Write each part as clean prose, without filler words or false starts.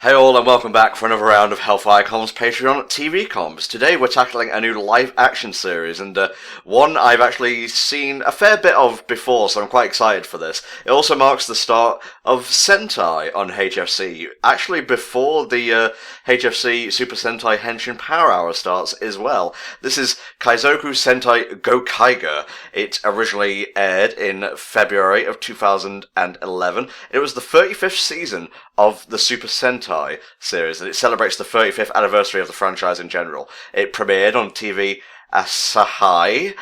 Hey all and welcome back for another round of HellfireComms Patreon TV Comms. Today we're tackling a new live action series and one I've actually seen a fair bit of before, so I'm quite excited for this. It also marks the start of Sentai on HFC, actually before the HFC Super Sentai Henshin Power Hour starts as well. This is Kaizoku Sentai Gokaiger. It originally aired in February of 2011. It was the 35th season of the Super Sentai series, and it celebrates the 35th anniversary of the franchise in general. It premiered on TV Asahi,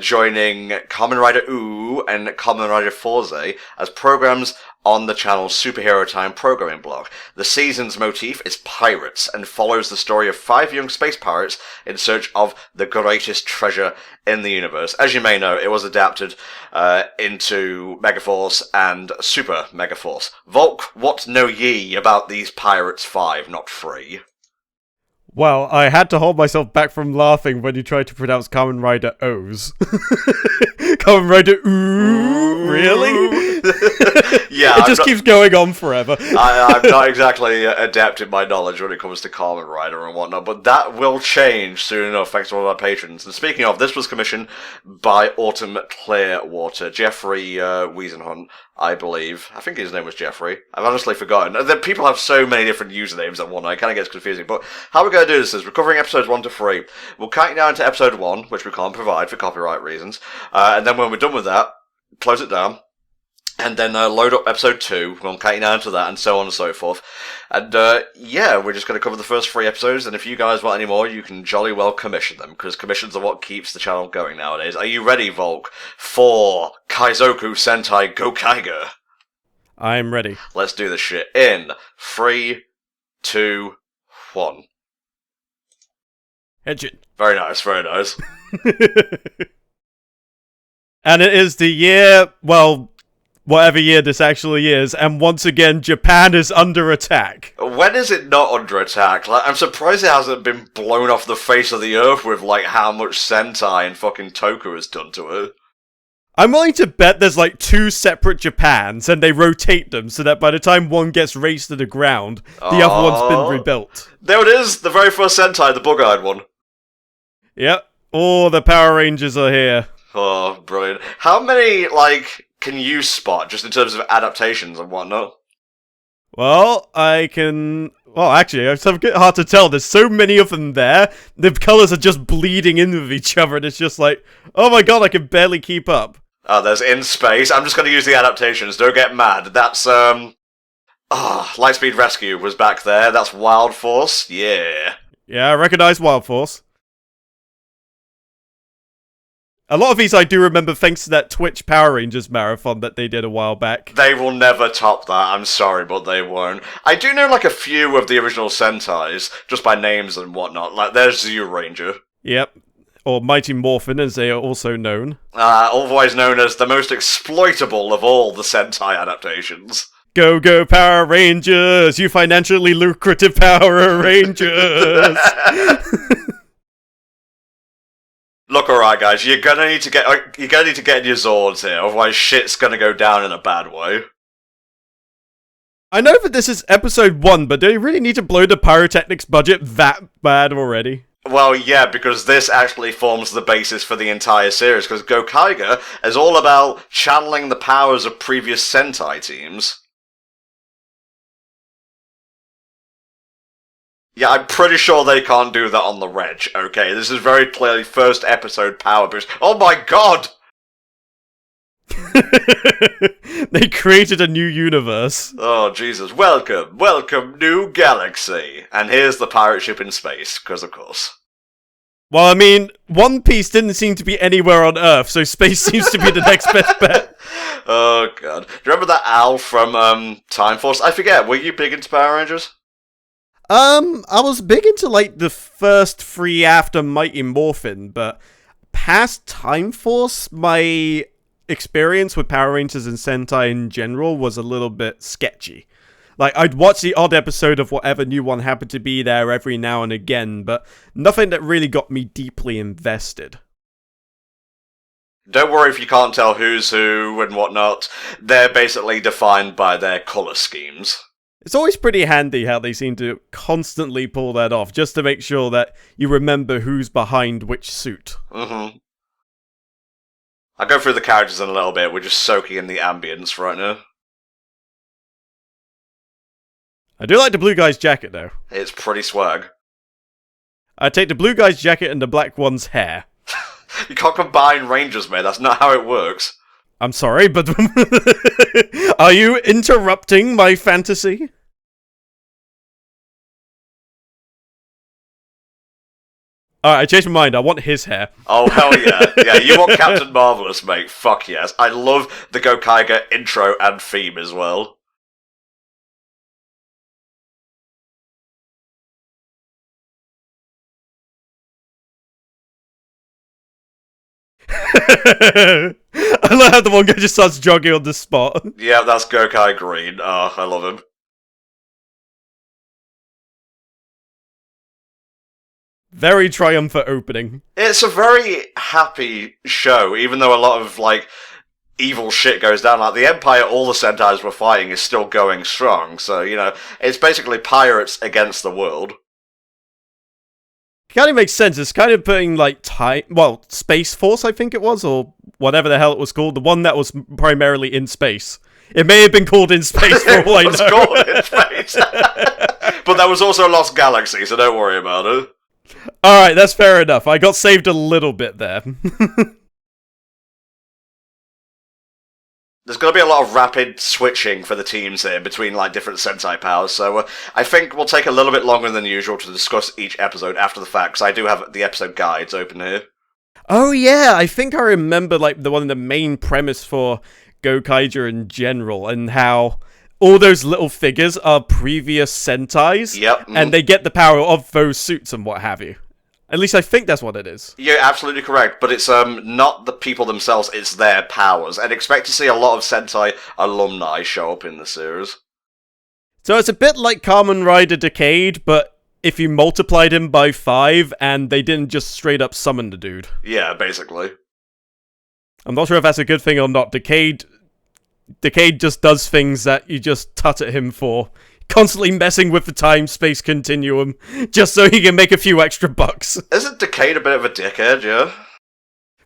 joining Kamen Rider U and Kamen Rider Forze as programs on the channel's Superhero Time programming block. The season's motif is pirates and follows the story of 5 young space pirates in search of the greatest treasure in the universe. As you may know, it was adapted into Megaforce and Super Megaforce. Volk, what know ye about these Pirates 5, not 3? Well, I had to hold myself back from laughing when you tried to pronounce Kamen Rider O's. Kamen Rider Ooh, really? Yeah, it just keeps going on forever. I'm not exactly adept in my knowledge when it comes to Kamen Rider and whatnot, but that will change soon enough thanks to all of our patrons. And speaking of, this was commissioned by Autumn Clearwater, Jeffrey Wiesenhunt, I believe. I think his name was Jeffrey. I've honestly forgotten. People have so many different usernames and whatnot, it kind of gets confusing. But how we're going to do this is we're covering episodes 1 to 3. We'll count down to episode 1, which we can't provide for copyright reasons. And then when we're done with that, close it down. And then load up episode 2, we'll count down to that, and so on and so forth. And yeah, we're just going to cover the first 3 episodes, and if you guys want any more, you can jolly well commission them, because commissions are what keeps the channel going nowadays. Are you ready, Volk, for Kaizoku Sentai Gokaiger? I'm ready. Let's do this shit in 3, 2, 1. Engine. Very nice, very nice. And it is the year, well, whatever year this actually is, and once again, Japan is under attack. When is it not under attack? Like, I'm surprised it hasn't been blown off the face of the earth with, like, how much Sentai and fucking Toku has done to it. I'm willing to bet there's like 2 separate Japans, and they rotate them so that by the time one gets razed to the ground, the other one's been rebuilt. There it is, the very first Sentai, the bug-eyed one. Yep, all the Power Rangers are here. Oh, brilliant. How many, like, can you spot, just in terms of adaptations and whatnot? Well, well, actually, it's hard to tell. There's so many of them there. The colors are just bleeding in with each other, and it's just like, oh my god, I can barely keep up. Oh, there's In Space. I'm just going to use the adaptations. Don't get mad. That's, Lightspeed Rescue was back there. That's Wild Force. Yeah. Yeah, I recognize Wild Force. A lot of these I do remember thanks to that Twitch Power Rangers marathon that they did a while back. They will never top that, I'm sorry, but they won't. I do know, like, a few of the original Sentais, just by names and whatnot. Like, there's Zyuranger. Yep. Or Mighty Morphin, as they are also known. Otherwise known as the most exploitable of all the Sentai adaptations. Go, go, Power Rangers! You financially lucrative Power Rangers! Look, alright guys, you're gonna need to get in your Zords here, otherwise shit's gonna go down in a bad way. I know that this is episode 1, but do they really need to blow the pyrotechnics budget that bad already? Well, yeah, because this actually forms the basis for the entire series, because Gokaiger is all about channeling the powers of previous Sentai teams. Yeah, I'm pretty sure they can't do that on the reg, okay? This is very clearly first episode power boost. Oh my god! They created a new universe. Oh, Jesus. Welcome, new galaxy. And here's the pirate ship in space, because of course. Well, I mean, One Piece didn't seem to be anywhere on Earth, so space seems to be the next best bet. Oh, god. Do you remember that Al from, Time Force? I forget, were you big into Power Rangers? I was big into, like, the first 3 after Mighty Morphin, but past Time Force, my experience with Power Rangers and Sentai in general was a little bit sketchy. Like, I'd watch the odd episode of whatever new one happened to be there every now and again, but nothing that really got me deeply invested. Don't worry if you can't tell who's who and whatnot. They're basically defined by their colour schemes. It's always pretty handy how they seem to constantly pull that off, just to make sure that you remember who's behind which suit. Mm-hmm. I'll go through the characters in a little bit. We're just soaking in the ambience right now. I do like the blue guy's jacket, though. It's pretty swag. I take the blue guy's jacket and the black one's hair. You can't combine Rangers, mate. That's not how it works. I'm sorry, but are you interrupting my fantasy? Alright, I changed my mind. I want his hair. Oh, hell yeah. Yeah, you want Captain Marvelous, mate. Fuck yes. I love the Gokaiger intro and theme as well. I love how the one guy just starts jogging on the spot. Yeah, that's Gokai Green. Oh, I love him. Very triumphant opening. It's a very happy show, even though a lot of, like, evil shit goes down. Like, the Empire all the Sentais were fighting is still going strong, so, you know, it's basically pirates against the world. Kind of makes sense. It's kind of putting, like, Space Force, I think it was, or whatever the hell it was called. The one that was primarily in space. It may have been called In Space for all I know. It was called In Space. But that was also Lost Galaxy, so don't worry about it. Alright, that's fair enough. I got saved a little bit there. There's going to be a lot of rapid switching for the teams here between, like, different Sentai powers, so I think we'll take a little bit longer than usual to discuss each episode after the fact, because I do have the episode guides open here. Oh yeah, I think I remember, like, the main premise for Gokaiger in general, and how all those little figures are previous Sentais, Yep. and they get the power of those suits and what have you. At least I think that's what it is. You're absolutely correct, but it's not the people themselves, it's their powers, and expect to see a lot of Sentai alumni show up in the series. So it's a bit like Kamen Rider Decade, but if you multiplied him by 5 and they didn't just straight up summon the dude. Yeah, basically. I'm not sure if that's a good thing or not. Decade just does things that you just tut at him for. Constantly messing with the time-space continuum, just so he can make a few extra bucks. Isn't Decade a bit of a dickhead, yeah?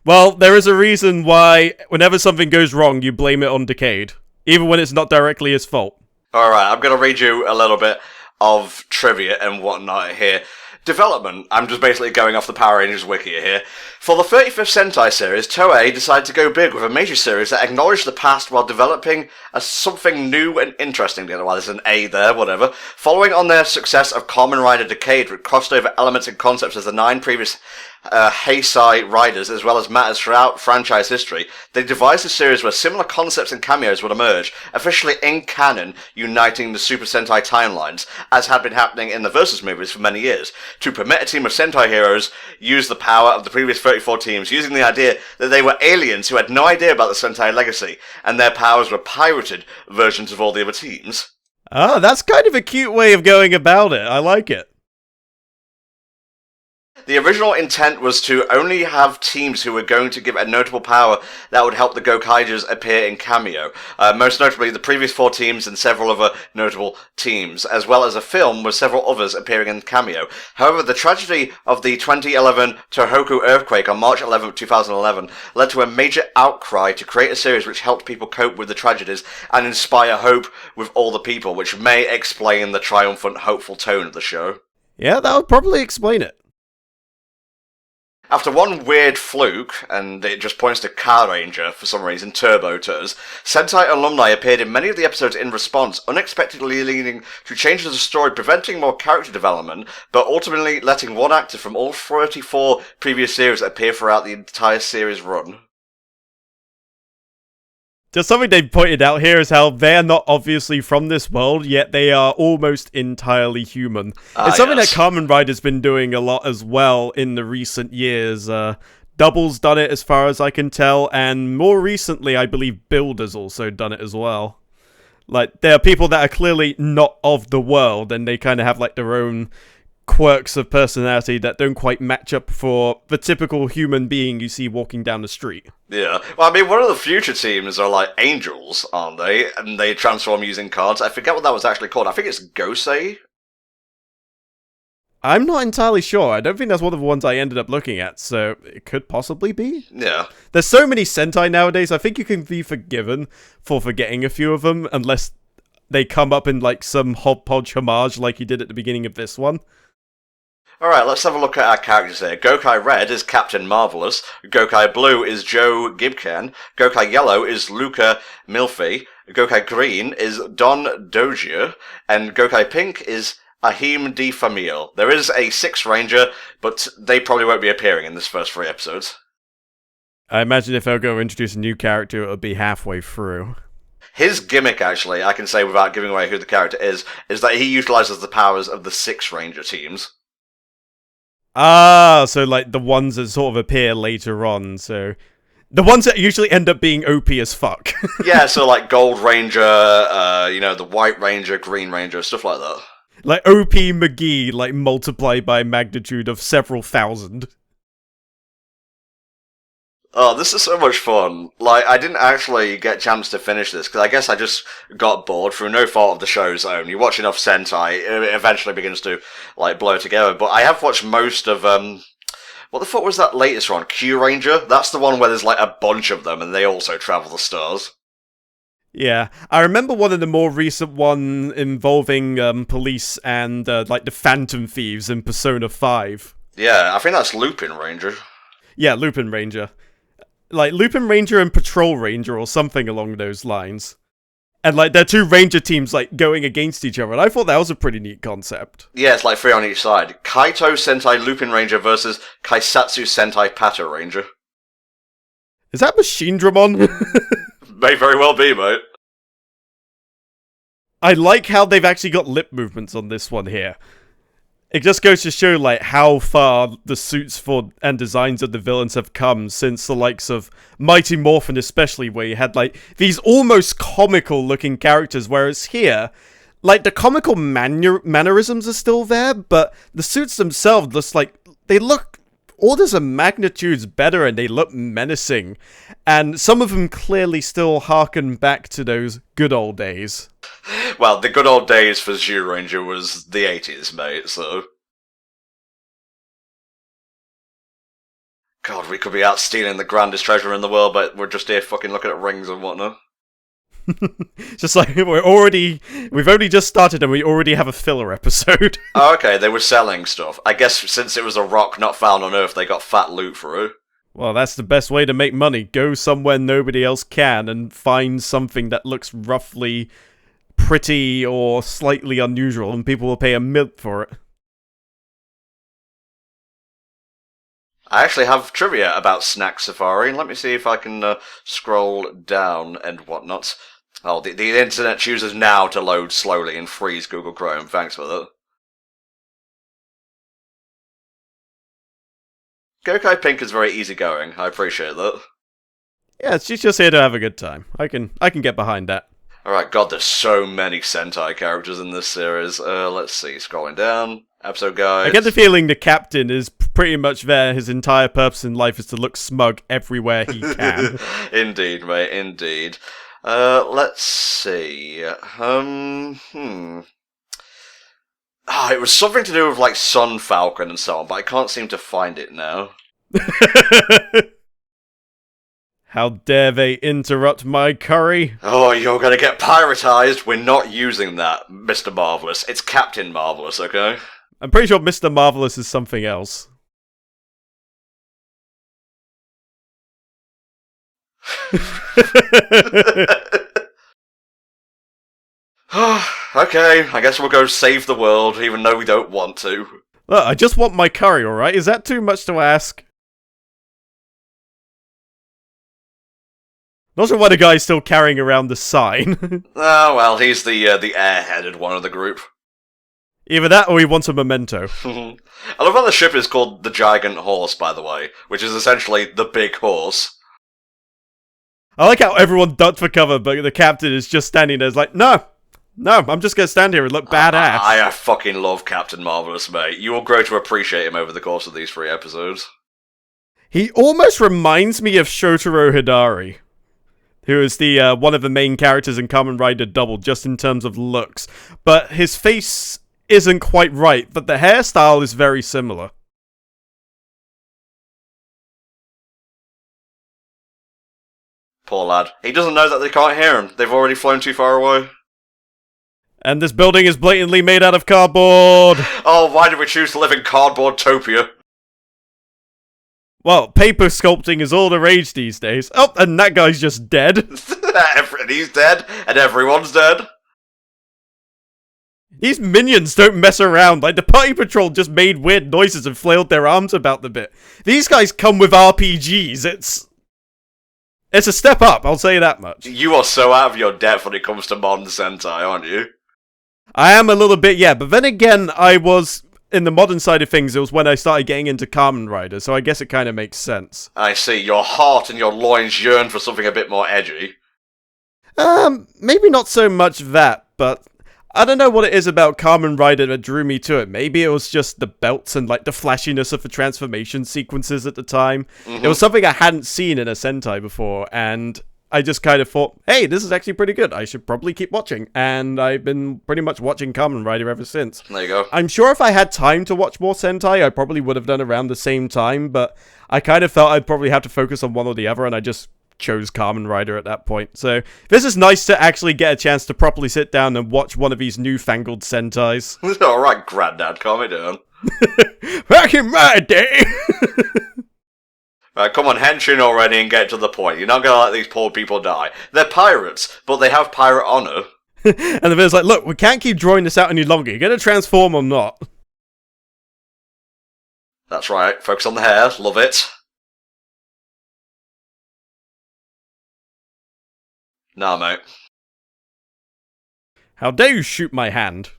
Well, there is a reason why whenever something goes wrong, you blame it on Decade. Even when it's not directly his fault. Alright, I'm gonna read you a little bit of trivia and whatnot here. Development. I'm just basically going off the Power Rangers wiki here. For the 35th Sentai series, Toei decided to go big with a major series that acknowledged the past while developing something new and interesting. Well, there's an A there, whatever. Following on their success of Kamen Rider Decade, with crossed over elements and concepts as the 9 previous Heisei riders, as well as matters throughout franchise history, they devised a series where similar concepts and cameos would emerge, officially in canon, uniting the Super Sentai timelines, as had been happening in the Versus movies for many years, to permit a team of Sentai heroes use the power of the previous 34 teams, using the idea that they were aliens who had no idea about the Sentai legacy, and their powers were pirated versions of all the other teams. Oh, that's kind of a cute way of going about it. I like it. The original intent was to only have teams who were going to give a notable power that would help the Gokaigers appear in cameo. Most notably, the previous 4 teams and several other notable teams, as well as a film with several others appearing in cameo. However, the tragedy of the 2011 Tohoku earthquake on March 11, 2011, led to a major outcry to create a series which helped people cope with the tragedies and inspire hope with all the people, which may explain the triumphant, hopeful tone of the show. Yeah, that would probably explain it. After one weird fluke, and it just points to Car Ranger for some reason, Turbo Tours, Sentai alumni appeared in many of the episodes in response, unexpectedly leading to changes of the story, preventing more character development, but ultimately letting one actor from all 34 previous series appear throughout the entire series run. Just something they pointed out here is how they're not obviously from this world, yet they are almost entirely human. It's something yes. that Kamen Rider's been doing a lot as well in the recent years. Double's done it as far as I can tell, and more recently I believe Builder's also done it as well. Like, there are people that are clearly not of the world, and they kind of have like their own quirks of personality that don't quite match up for the typical human being you see walking down the street. Yeah. Well, I mean, one of the future teams are like angels, aren't they? And they transform using cards. I forget what that was actually called. I think it's Gosei. I'm not entirely sure. I don't think that's one of the ones I ended up looking at, so it could possibly be. Yeah. There's so many Sentai nowadays, I think you can be forgiven for forgetting a few of them, unless they come up in like some hodgepodge homage like you did at the beginning of this one. Alright, let's have a look at our characters here. Gokai Red is Captain Marvelous, Gokai Blue is Joe Gibcan, Gokai Yellow is Luca Milfi, Gokai Green is Don Dozier, and Gokai Pink is Ahim D. Famil. There is a 6th Ranger, but they probably won't be appearing in this first 3 episodes. I imagine if they're going to introduce a new character, it'll be halfway through. His gimmick, actually, I can say without giving away who the character is that he utilizes the powers of the 6 Ranger teams. Ah, so like the ones that sort of appear later on, so... The ones that usually end up being OP as fuck. Yeah, so like Gold Ranger, the White Ranger, Green Ranger, stuff like that. Like OP McGee, like multiplied by a magnitude of several thousand. Oh, this is so much fun. Like, I didn't actually get a chance to finish this, because I guess I just got bored through no fault of the show's own. You watch enough Sentai, it eventually begins to, like, blur together. But I have watched most of, what the fuck was that latest one? Q Ranger? That's the one where there's, like, a bunch of them, and they also travel the stars. Yeah, I remember one of the more recent one involving police and like the Phantom Thieves in Persona 5. Yeah, I think that's Lupin Ranger. Yeah, Lupin Ranger. Like Lupin Ranger and Patrol Ranger or something along those lines. And like they're 2 ranger teams like going against each other, and I thought that was a pretty neat concept. Yeah, it's like 3 on each side. Kaito Sentai Lupin Ranger versus Kaisatsu Sentai Pato Ranger. Is that Machine Dramon? May very well be, mate. I like how they've actually got lip movements on this one here. It just goes to show like how far the suits for and designs of the villains have come since the likes of Mighty Morphin, especially, where you had like these almost comical looking characters, whereas here, like the comical mannerisms are still there, but the suits themselves just like they look orders of magnitudes better and they look menacing, and some of them clearly still harken back to those good old days. Well, the good old days for Zyuranger was the 80s, mate, so... God, we could be out stealing the grandest treasure in the world, but we're just here fucking looking at rings and whatnot. Just like, we've only just started and we already have a filler episode. Oh, okay, they were selling stuff. I guess since it was a rock not found on Earth, they got fat loot for it. Well, that's the best way to make money. Go somewhere nobody else can and find something that looks roughly pretty or slightly unusual, and people will pay a mint for it. I actually have trivia about Snack Safari. Let me see if I can scroll down and whatnot. Oh, the internet chooses now to load slowly and freeze Google Chrome. Thanks for that. Gokai Pink is very easygoing. I appreciate that. Yeah, she's just here to have a good time. I can get behind that. Alright, God, there's so many Sentai characters in this series. Let's see, scrolling down. Episode guides. I get the feeling the captain is pretty much there. His entire purpose in life is to look smug everywhere he can. Indeed, mate, indeed. Let's see. It was something to do with, like, Sun Falcon and so on, but I can't seem to find it now. How dare they interrupt my curry? Oh, you're gonna get piratized. We're not using that, Mr. Marvelous. It's Captain Marvelous, okay? I'm pretty sure Mr. Marvelous is something else. Okay, I guess we'll go save the world, even though we don't want to. Look, I just want my curry, alright? Is that too much to ask? Not sure why the guy's still carrying around the sign. Oh, well, he's the airheaded one of the group. Either that or he wants a memento. I love how the ship is called the Gigant Horse, by the way, which is essentially the big horse. I like how everyone ducked for cover, but the captain is just standing there like, no, No, I'm just gonna stand here and look badass. I fucking love Captain Marvelous, mate. You will grow to appreciate him over the course of these 3 episodes. He almost reminds me of Shotaro Hidari, who is the one of the main characters in Kamen Rider Double, just in terms of looks. But his face isn't quite right, but the hairstyle is very similar. Poor lad. He doesn't know that they can't hear him. They've already flown too far away. And this building is blatantly made out of cardboard! Oh, why did we choose to live in Cardboard-topia? Well, paper sculpting is all the rage these days. Oh, and that guy's just dead. And he's dead, and everyone's dead. These minions don't mess around. Like, the Party Patrol just made weird noises and flailed their arms about the bit. These guys come with RPGs. It's a step up, I'll say that much. You are so out of your depth when it comes to modern Sentai, aren't you? I am a little bit, yeah, but then again, I was, in the modern side of things, it was when I started getting into Kamen Rider, so I guess it kind of makes sense. I see, your heart and your loins yearn for something a bit more edgy. Maybe not so much that, but I don't know what it is about Kamen Rider that drew me to it. Maybe it was just the belts and, like, the flashiness of the transformation sequences at the time. It was something I hadn't seen in a Sentai before, and I just kind of thought, hey, this is actually pretty good. I should probably keep watching. And I've been pretty much watching Kamen Rider ever since. There you go. I'm sure if I had time to watch more Sentai, I probably would have done around the same time, but I kind of felt I'd probably have to focus on one or the other, and I just chose Kamen Rider at that point. So this is nice to actually get a chance to properly sit down and watch one of these newfangled Sentais. Alright, Grandad, calm it down. Back in my day! Right, come on, henshin already and get to the point. You're not gonna let these poor people die. They're pirates, but they have pirate honor. And the villain's like, look, we can't keep drawing this out any longer. You're gonna transform or not. That's right, focus on the hair, love it. Nah, mate. How dare you shoot my hand?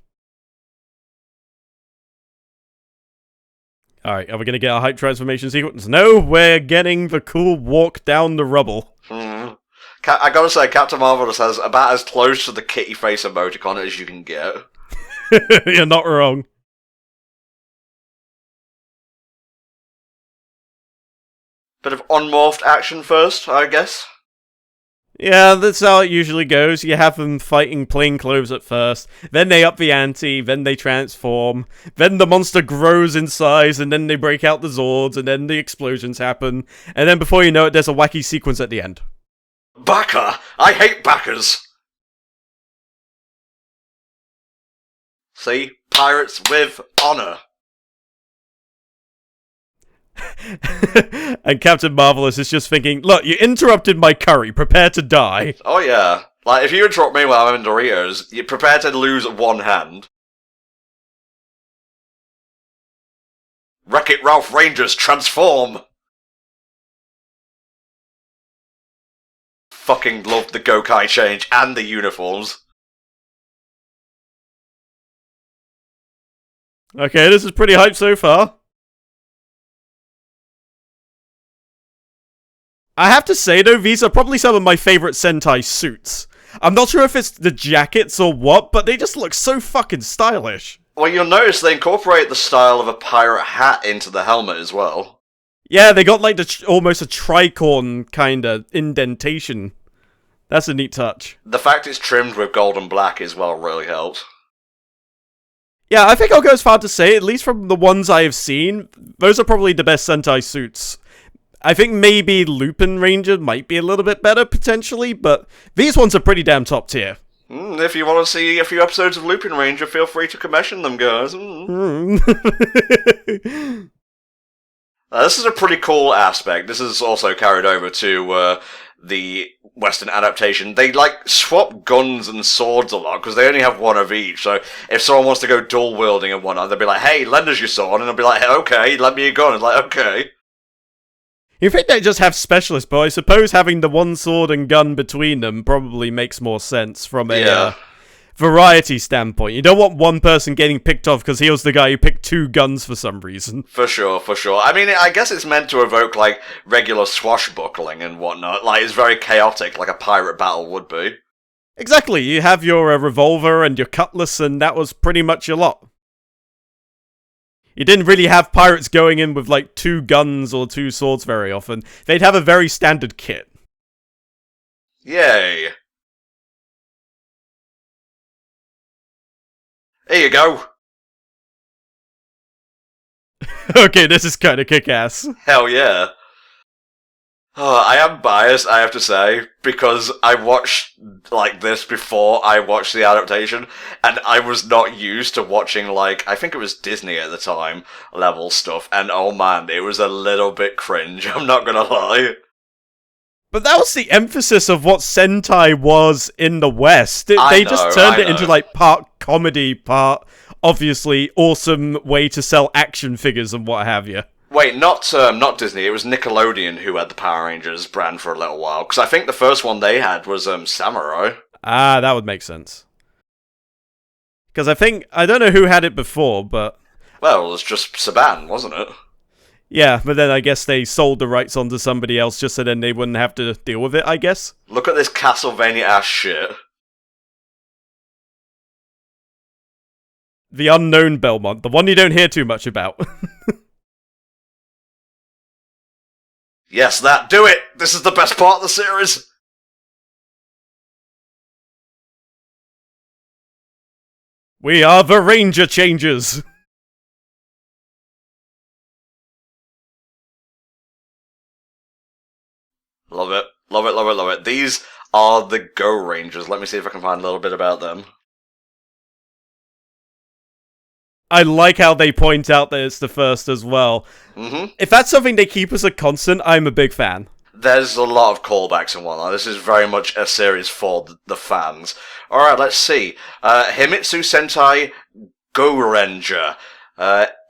Alright, are we gonna get a hype transformation sequence? No, we're getting the cool walk down the rubble. I gotta say, Captain Marvelous has about as close to the kitty face emoticon as you can get. You're not wrong. Bit of unmorphed action first, I guess. Yeah, that's how it usually goes. You have them fighting plainclothes at first, then they up the ante, then they transform, then the monster grows in size, and then they break out the Zords, and then the explosions happen, and then before you know it, there's a wacky sequence at the end. Baka! I hate Bakas! See? Pirates with honor. And Captain Marvelous is just thinking, look, you interrupted my curry, prepare to die. Oh yeah. Like, if you interrupt me while I'm in Doritos, you're prepared to lose one hand. Wreck-It Ralph Rangers, transform! Fucking loved the Gokai change and the uniforms. Okay, this is pretty hype so far. I have to say though, these are probably some of my favourite Sentai suits. I'm not sure if it's the jackets or what, but they just look so fucking stylish. Well, you'll notice they incorporate the style of a pirate hat into the helmet as well. Yeah, they got like almost a tricorn kinda indentation. That's a neat touch. The fact it's trimmed with gold and black as well really helps. Yeah, I think I'll go as far to say, at least from the ones I have seen, those are probably the best Sentai suits. I think maybe Lupin Ranger might be a little bit better, potentially, but these ones are pretty damn top tier. If you want to see a few episodes of Lupin Ranger, feel free to commission them, guys. This is a pretty cool aspect. This is also carried over to the Western adaptation. They, like, swap guns and swords a lot, because they only have one of each, so if someone wants to go dual-wielding and whatnot, they'll be like, hey, lend us your sword, and they'll be like, hey, okay, lend me your gun, and like, okay. You think they just have specialists, but I suppose having the one sword and gun between them probably makes more sense from a variety standpoint. You don't want one person getting picked off because he was the guy who picked 2 guns for some reason. For sure, for sure. I mean, I guess it's meant to evoke, like, regular swashbuckling and whatnot. Like, it's very chaotic, like a pirate battle would be. Exactly, you have your revolver and your cutlass, and that was pretty much your lot. You didn't really have pirates going in with like 2 guns or 2 swords very often. They'd have a very standard kit. Yay. Here you go. Okay, this is kind of kick-ass. Hell yeah. Oh, I am biased, I have to say, because I watched like this before I watched the adaptation, and I was not used to watching like, I think it was Disney at the time, level stuff, and oh man, it was a little bit cringe, I'm not gonna lie. But that was the emphasis of what Sentai was in the West. They just turned it into like part comedy, part obviously awesome way to sell action figures and what have you. Wait, not Disney. It was Nickelodeon who had the Power Rangers brand for a little while. Because I think the first one they had was Samurai. Ah, that would make sense. Because I don't know who had it before, but... Well, it was just Saban, wasn't it? Yeah, but then I guess they sold the rights on to somebody else just so then they wouldn't have to deal with it, I guess. Look at this Castlevania-ass shit. The unknown Belmont, the one you don't hear too much about. Yes, that. Do it! This is the best part of the series! We are the Ranger Changers! Love it. Love it, love it, love it. These are the Go Rangers. Let me see if I can find a little bit about them. I like how they point out that it's the first as well. Mm-hmm. If that's something they keep as a constant, I'm a big fan. There's a lot of callbacks and whatnot. This is very much a series for the fans. Alright, let's see. Himitsu Sentai Gokaiger.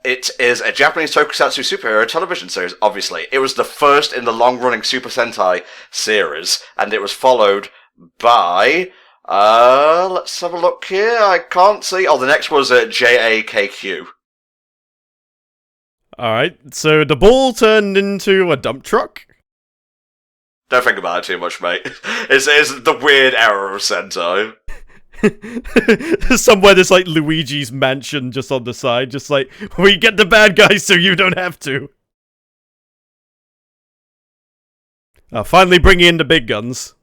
It is a Japanese tokusatsu superhero television series, obviously. It was the first in the long-running Super Sentai series, and it was followed by... let's have a look here. I can't see. Oh, the next was JAKQ. Alright, so the ball turned into a dump truck? Don't think about it too much, mate. It's the weird era of Sentai. Somewhere there's like Luigi's mansion just on the side, just like, we get the bad guys so you don't have to. Finally bringing in the big guns.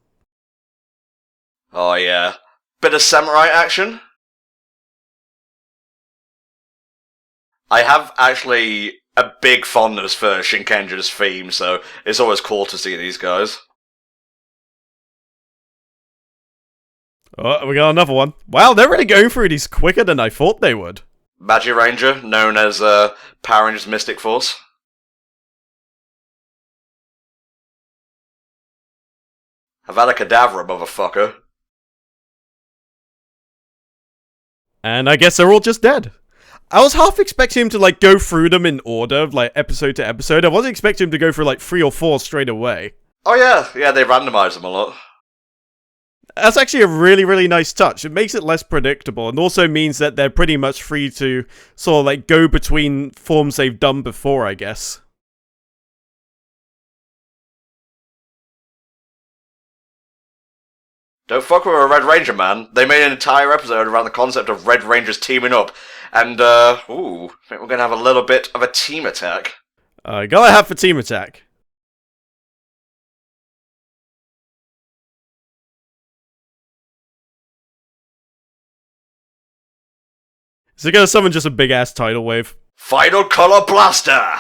Oh yeah. Bit of samurai action. I have actually a big fondness for Shinkenja's theme, so it's always cool to see these guys. Oh, we got another one. Wow, they're really going through these quicker than I thought they would. Magi Ranger, known as Power Rangers Mystic Force. Avada Kedavra, motherfucker. And I guess they're all just dead. I was half expecting him to like go through them in order, like episode to episode. I wasn't expecting him to go through like 3 or 4 straight away. Oh yeah, they randomize them a lot. That's actually a really, really nice touch. It makes it less predictable and also means that they're pretty much free to sort of like go between forms they've done before, I guess. Don't fuck with a Red Ranger, man. They made an entire episode around the concept of Red Rangers teaming up. And, I think we're gonna have a little bit of a team attack. Gotta have for team attack. Is it gonna summon just a big-ass tidal wave? Final Color Blaster!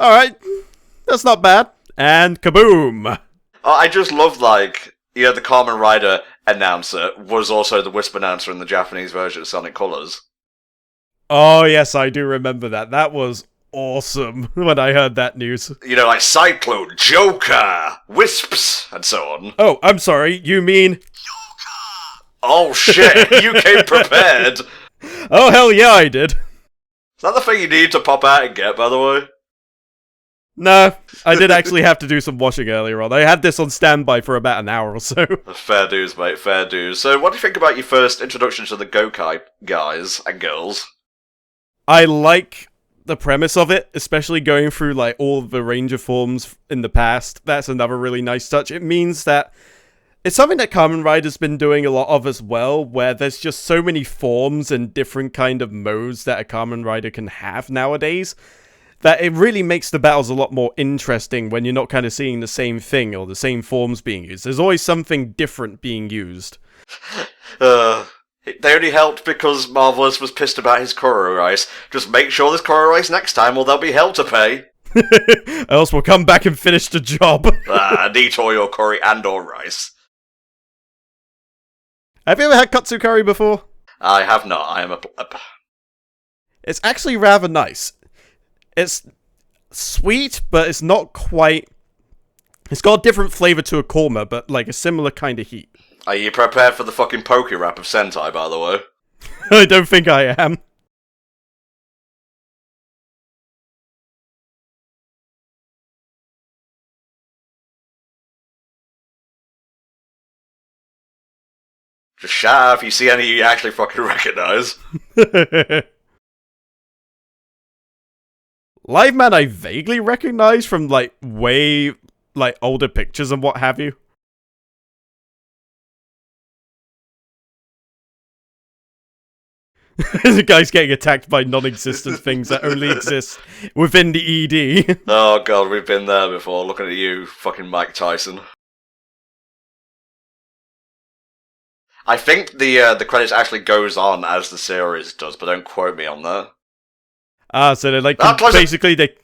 Alright, that's not bad. And kaboom! Oh, I just love, like, the Kamen Rider announcer was also the Wisp announcer in the Japanese version of Sonic Colors. Oh yes, I do remember that. That was awesome when I heard that news. You know, like Cyclone, Joker, Wisps, and so on. Oh, I'm sorry, you mean... Oh shit, you came prepared! Oh hell yeah, I did. Is that the thing you need to pop out and get, by the way? No, I did actually have to do some washing earlier on. I had this on standby for about an hour or so. Fair dues, mate, fair dues. So, what do you think about your first introduction to the Gokai guys and girls? I like the premise of it, especially going through like all the Ranger forms in the past. That's another really nice touch. It means that it's something that Kamen Rider's been doing a lot of as well, where there's just so many forms and different kind of modes that a Kamen Rider can have nowadays, that it really makes the battles a lot more interesting when you're not kind of seeing the same thing or the same forms being used. There's always something different being used. They only helped because Marvelous was pissed about his Koro rice. Just make sure there's Koro rice next time or there'll be hell to pay. Else we'll come back and finish the job. Detour your curry and or rice. Have you ever had katsu curry before? I have not. I am a... It's actually rather nice. It's sweet, but it's not quite... It's got a different flavour to a korma, but like a similar kind of heat. Are you prepared for the fucking poke rap of Sentai, by the way? I don't think I am. Just shout out if you see any you actually fucking recognise. Live Man I vaguely recognise from like way like older pictures and what have you. The guy's getting attacked by non-existent things that only exist within the ED. Oh god, we've been there before, looking at you, fucking Mike Tyson. I think the credits actually goes on as the series does, but don't quote me on that. So they like basically they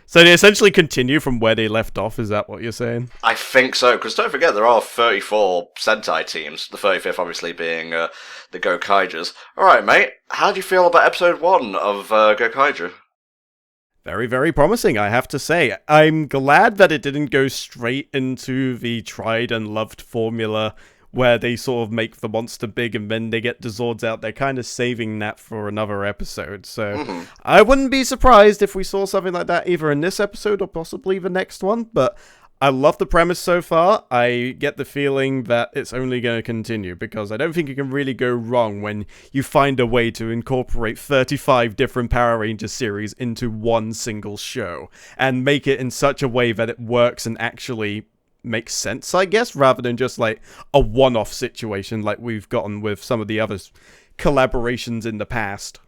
so they essentially continue from where they left off. Is that what you're saying? I think so, because don't forget there are 34 Sentai teams. The 35th obviously being the Gokaigers. All right, mate. How do you feel about episode 1 of Gokaiger? Very, very promising, I have to say. I'm glad that it didn't go straight into the tried and loved formula where they sort of make the monster big and then they get the Zords out. They're kind of saving that for another episode. So I wouldn't be surprised if we saw something like that either in this episode or possibly the next one. But I love the premise so far. I get the feeling that it's only going to continue because I don't think you can really go wrong when you find a way to incorporate 35 different Power Rangers series into one single show and make it in such a way that it works and actually makes sense, I guess, rather than just like a one-off situation like we've gotten with some of the other collaborations in the past.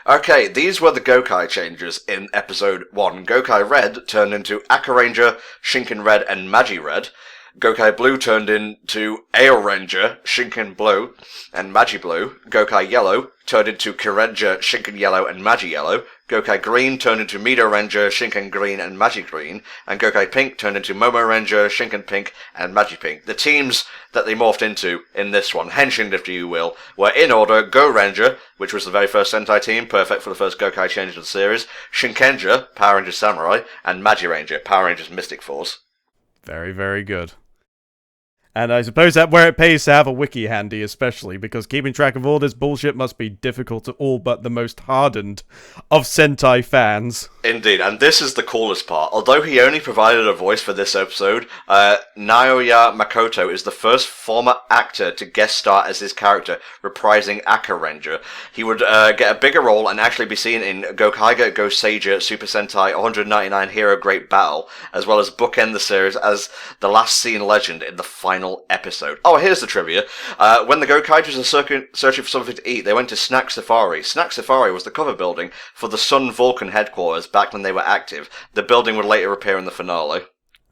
Okay, these were the Gokai changes in episode 1. Gokai Red turned into Aka Ranger, Shinken Red, and Magi Red. Gokai Blue turned into Ale Ranger, Shinken Blue, and Magi Blue. Gokai Yellow turned into Kirenja, Shinken Yellow, and Magi Yellow. Gokai Green turned into Mido Ranger, Shinken Green, and Magi Green. And Gokai Pink turned into Momo Ranger, Shinken Pink, and Magi Pink. The teams that they morphed into in this one, Henshin if you will, were in order Go Ranger, which was the very first Sentai team, perfect for the first Gokai change of the series, Shinkenja, Power Rangers Samurai, and Magi Ranger, Power Rangers Mystic Force. Very, very good. And I suppose that where it pays to have a wiki handy, especially, because keeping track of all this bullshit must be difficult to all but the most hardened of Sentai fans. Indeed, and this is the coolest part. Although he only provided a voice for this episode, Naoya Makoto is the first former actor to guest star as his character, reprising Aka Ranger. He would get a bigger role and actually be seen in Gokaiger Goseiger Super Sentai 199 Hero Great Battle, as well as bookend the series as the last seen legend in the final episode. Oh, here's the trivia. When the Gokaigers are searching for something to eat, they went to Snack Safari. Snack Safari was the cover building for the Sun Vulcan headquarters back when they were active. The building would later appear in the finale.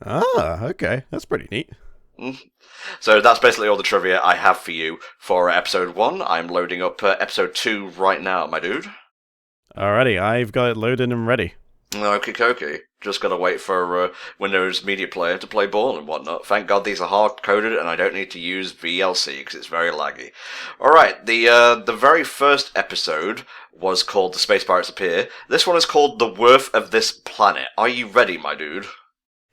Ah, okay. That's pretty neat. So that's basically all the trivia I have for you for episode 1. I'm loading up episode 2 right now, my dude. Alrighty, I've got it loaded and ready. Okie. Just gotta wait for Windows Media Player to play ball and whatnot. Thank God these are hard-coded and I don't need to use VLC because it's very laggy. Alright, the very first episode was called The Space Pirates Appear. This one is called The Worth of This Planet. Are you ready, my dude?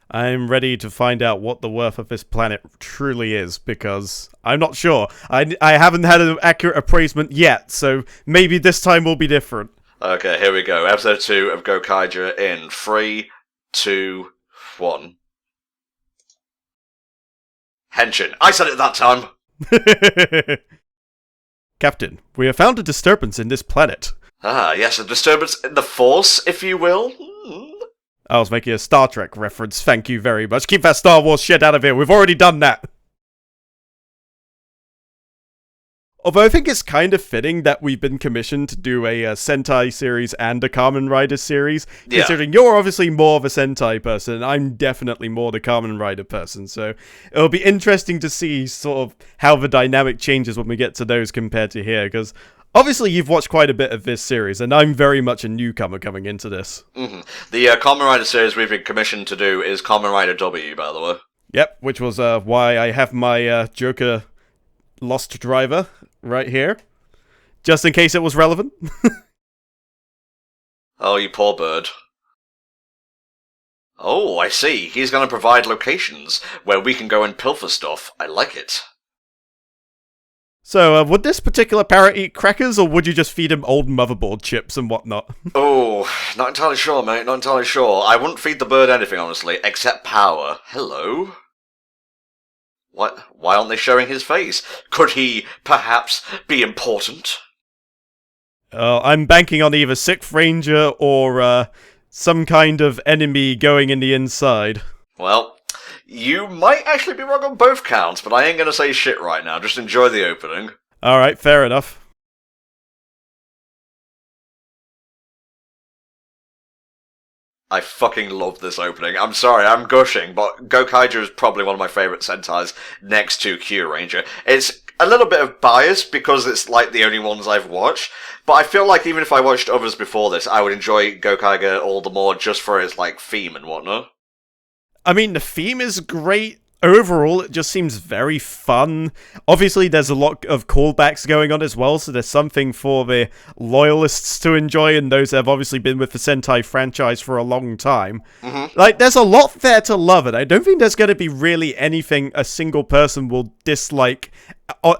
I'm ready to find out what the worth of this planet truly is, because I'm not sure. I haven't had an accurate appraisement yet, so maybe this time will be different. Okay, here we go. Episode 2 of Gokaiger in 3, 2, 1. Henshin. I said it that time! Captain, we have found a disturbance in this planet. Ah, yes, a disturbance in the Force, if you will. I was making a Star Trek reference, thank you very much. Keep that Star Wars shit out of here, we've already done that. Although I think it's kind of fitting that we've been commissioned to do a Sentai series and a Kamen Rider series, considering you're obviously more of a Sentai person, and I'm definitely more the Kamen Rider person, so it'll be interesting to see sort of how the dynamic changes when we get to those compared to here, because obviously you've watched quite a bit of this series, and I'm very much a newcomer coming into this. Mm-hmm. The Kamen Rider series we've been commissioned to do is Kamen Rider W, by the way. Yep, which was why I have my Joker Lost Driver right here, just in case it was relevant. Oh, you poor bird. Oh, I see. He's going to provide locations where we can go and pilfer stuff. I like it. So, would this particular parrot eat crackers, or would you just feed him old motherboard chips and whatnot? Oh, not entirely sure, mate. Not entirely sure. I wouldn't feed the bird anything, honestly, except power. Hello? What? Why aren't they showing his face? Could he, perhaps, be important? I'm banking on either Sixth Ranger or some kind of enemy going in the inside. Well, you might actually be wrong on both counts, but I ain't gonna say shit right now. Just enjoy the opening. Alright, fair enough. I fucking love this opening. I'm sorry, I'm gushing, but Gokaiger is probably one of my favourite Sentais next to Q Ranger. It's a little bit of bias because it's like the only ones I've watched, but I feel like even if I watched others before this, I would enjoy Gokaiger all the more just for its like theme and whatnot. I mean, the theme is great. Overall, it just seems very fun. Obviously, there's a lot of callbacks going on as well, so there's something for the loyalists to enjoy, and those that have obviously been with the Sentai franchise for a long time. Mm-hmm. Like, there's a lot there to love, and I don't think there's going to be really anything a single person will dislike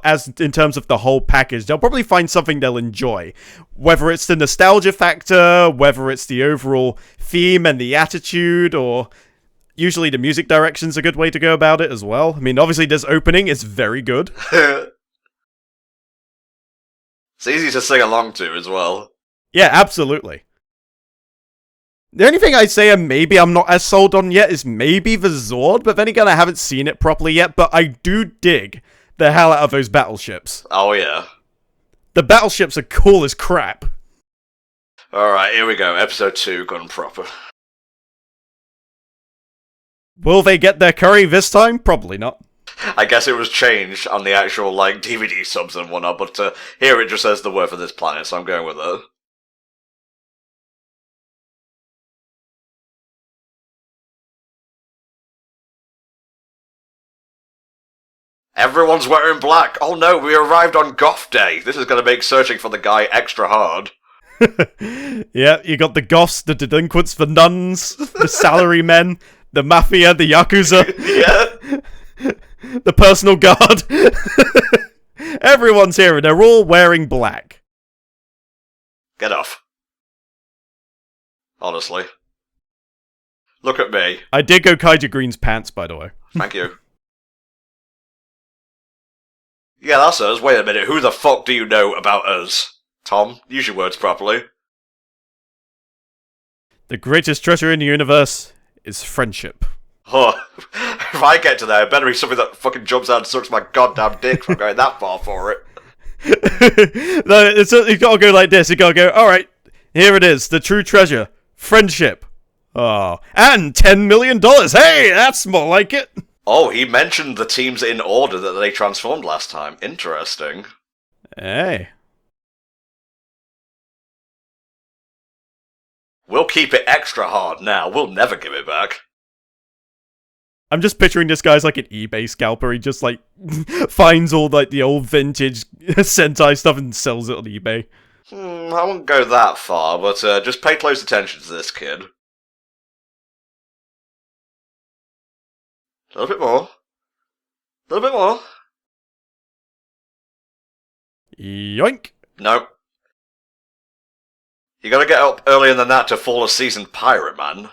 as in terms of the whole package. They'll probably find something they'll enjoy. Whether it's the nostalgia factor, whether it's the overall theme and the attitude, or usually the music direction's a good way to go about it as well. I mean, obviously this opening is very good. It's easy to sing along to as well. Yeah, absolutely. The only thing I'd say maybe I'm not as sold on yet is maybe the Zord, but then again I haven't seen it properly yet, but I do dig the hell out of those battleships. Oh yeah. The battleships are cool as crap. Alright, here we go. Episode 2, gone proper. Will they get their curry this time? Probably not. I guess it was changed on the actual, like, DVD subs and whatnot, but here it just says the word for this planet, so I'm going with it. Everyone's wearing black! Oh no, we arrived on Goth Day! This is gonna make searching for the guy extra hard. Yeah, you got the goths, the delinquents, the nuns, the salarymen, the mafia, the yakuza. Yeah. The personal guard. Everyone's here and they're all wearing black. Get off. Honestly. Look at me. I did go Kaiju Green's pants, by the way. Thank you. Yeah, that's us. Wait a minute, who the fuck do you know about us? Tom, use your words properly. The greatest treasure in the universe is friendship. Huh. If I get to there, it better be something that fucking jumps out and sucks my goddamn dick for going that far for it. No, you gotta go like this. You gotta go, alright, here it is, the true treasure. Friendship. Oh, and $10 million. Hey, that's more like it. Oh, he mentioned the teams in order that they transformed last time. Interesting. Hey. We'll keep it extra hard now. We'll never give it back. I'm just picturing this guy's like an eBay scalper. He just like finds all like the old vintage Sentai stuff and sells it on eBay. I won't go that far, but just pay close attention to this kid. A little bit more. A little bit more. Yoink. Nope. You gotta get up earlier than that to fall a seasoned pirate, man.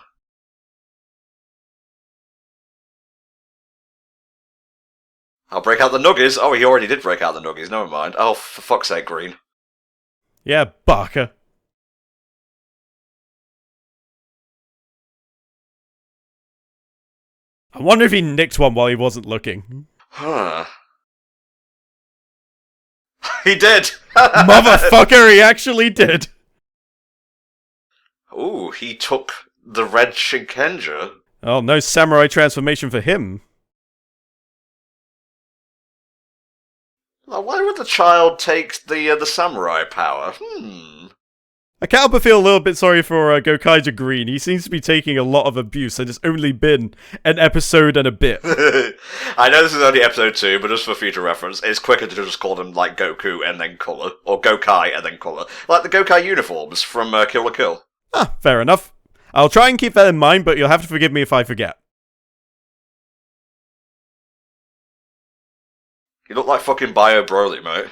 I'll break out the nuggies. Oh, he already did break out the nuggies. Never mind. Oh, for fuck's sake, Green. Yeah, Barker. I wonder if he nicked one while he wasn't looking. Huh. He did! Motherfucker, he actually did! Ooh, he took the red Shinkenger. Oh, no samurai transformation for him. Now, why would the child take the samurai power? I can't help but feel a little bit sorry for Gokaiger Green. He seems to be taking a lot of abuse, and it's only been an episode and a bit. I know this is only episode 2, but just for future reference, it's quicker to just call him, like, Goku and then Colour. Or Gokai and then Colour. Like the Gokai uniforms from Kill la Kill. Ah, fair enough. I'll try and keep that in mind, but you'll have to forgive me if I forget. You look like fucking Bio Broly, mate.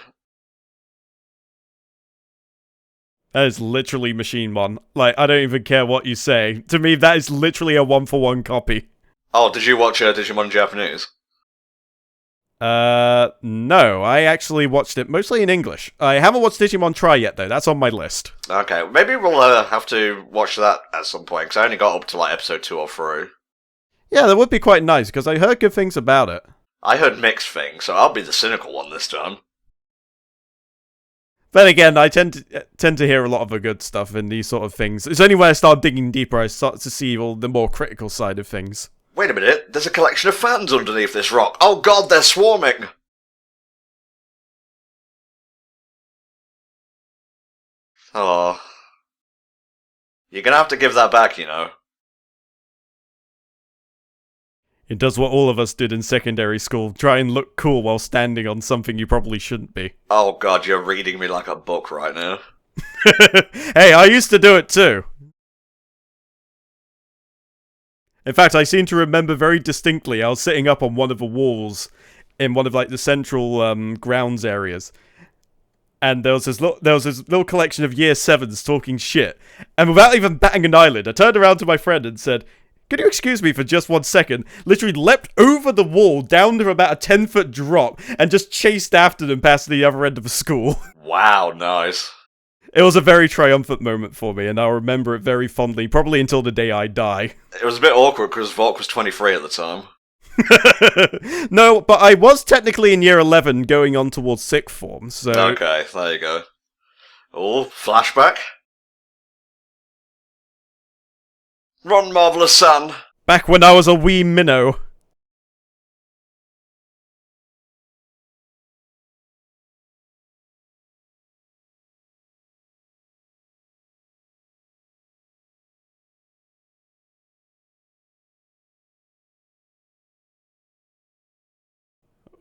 That is literally Machine Mon. Like, I don't even care what you say. To me, that is literally a 1-for-1 copy. Oh, did you watch Digimon Japanese? No. I actually watched it mostly in English. I haven't watched Digimon Try yet, though. That's on my list. Okay, maybe we'll have to watch that at some point, because I only got up to, like, episode 2 or 3. Yeah, that would be quite nice, because I heard good things about it. I heard mixed things, so I'll be the cynical one this time. Then again, I tend to hear a lot of the good stuff in these sort of things. It's only when I start digging deeper I start to see all the more critical side of things. Wait a minute, there's a collection of fans underneath this rock. Oh god, they're swarming! Oh. You're gonna have to give that back, you know. It does what all of us did in secondary school. Try and look cool while standing on something you probably shouldn't be. Oh god, you're reading me like a book right now. Hey, I used to do it too. In fact, I seem to remember very distinctly I was sitting up on one of the walls in one of like the central grounds areas. And there was this little collection of year 7s talking shit. And without even batting an eyelid, I turned around to my friend and said, "Could you excuse me for just 1 second?" Literally leapt over the wall, down to about a 10-foot drop, and just chased after them past the other end of the school. Wow, nice. It was a very triumphant moment for me, and I'll remember it very fondly, probably until the day I die. It was a bit awkward because Volk was 23 at the time. No, but I was technically in year 11 going on towards sixth form, so... Okay, there you go. Oh, flashback. Run, Marvelous Son! Back when I was a wee minnow.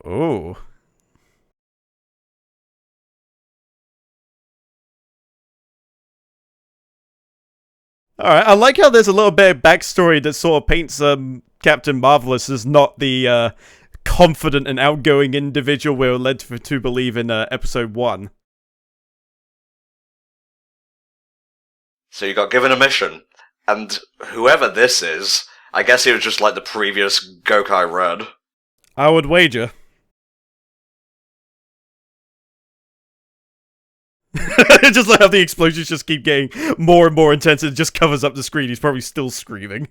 Oh. Alright, I like how there's a little bit of backstory that sort of paints Captain Marvelous as not the confident and outgoing individual we're led to believe in episode 1. So you got given a mission, and whoever this is, I guess he was just like the previous Gokai Red. I would wager. Just like how the explosions just keep getting more and more intense, and it just covers up the screen. He's probably still screaming.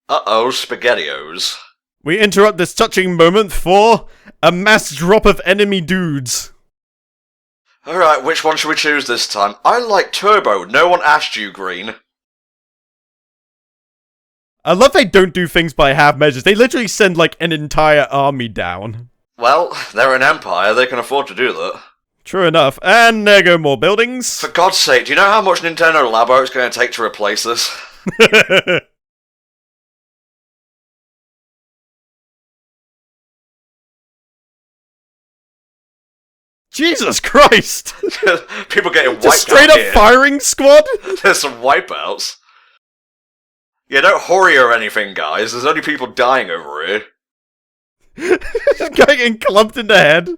Uh-oh, SpaghettiOs. We interrupt this touching moment for a mass drop of enemy dudes. Alright, which one should we choose this time? I like Turbo, no one asked you, Green. I love they don't do things by half measures. They literally send like an entire army down. Well, they're an empire, they can afford to do that. True enough. And there go more buildings. For God's sake, do you know how much Nintendo Labo it's going to take to replace this? Jesus Christ! People getting wiped Just straight out up here. firing squad? There's some wipeouts. Yeah, don't hurry or anything, guys. There's only people dying over here. Just getting clumped in the head.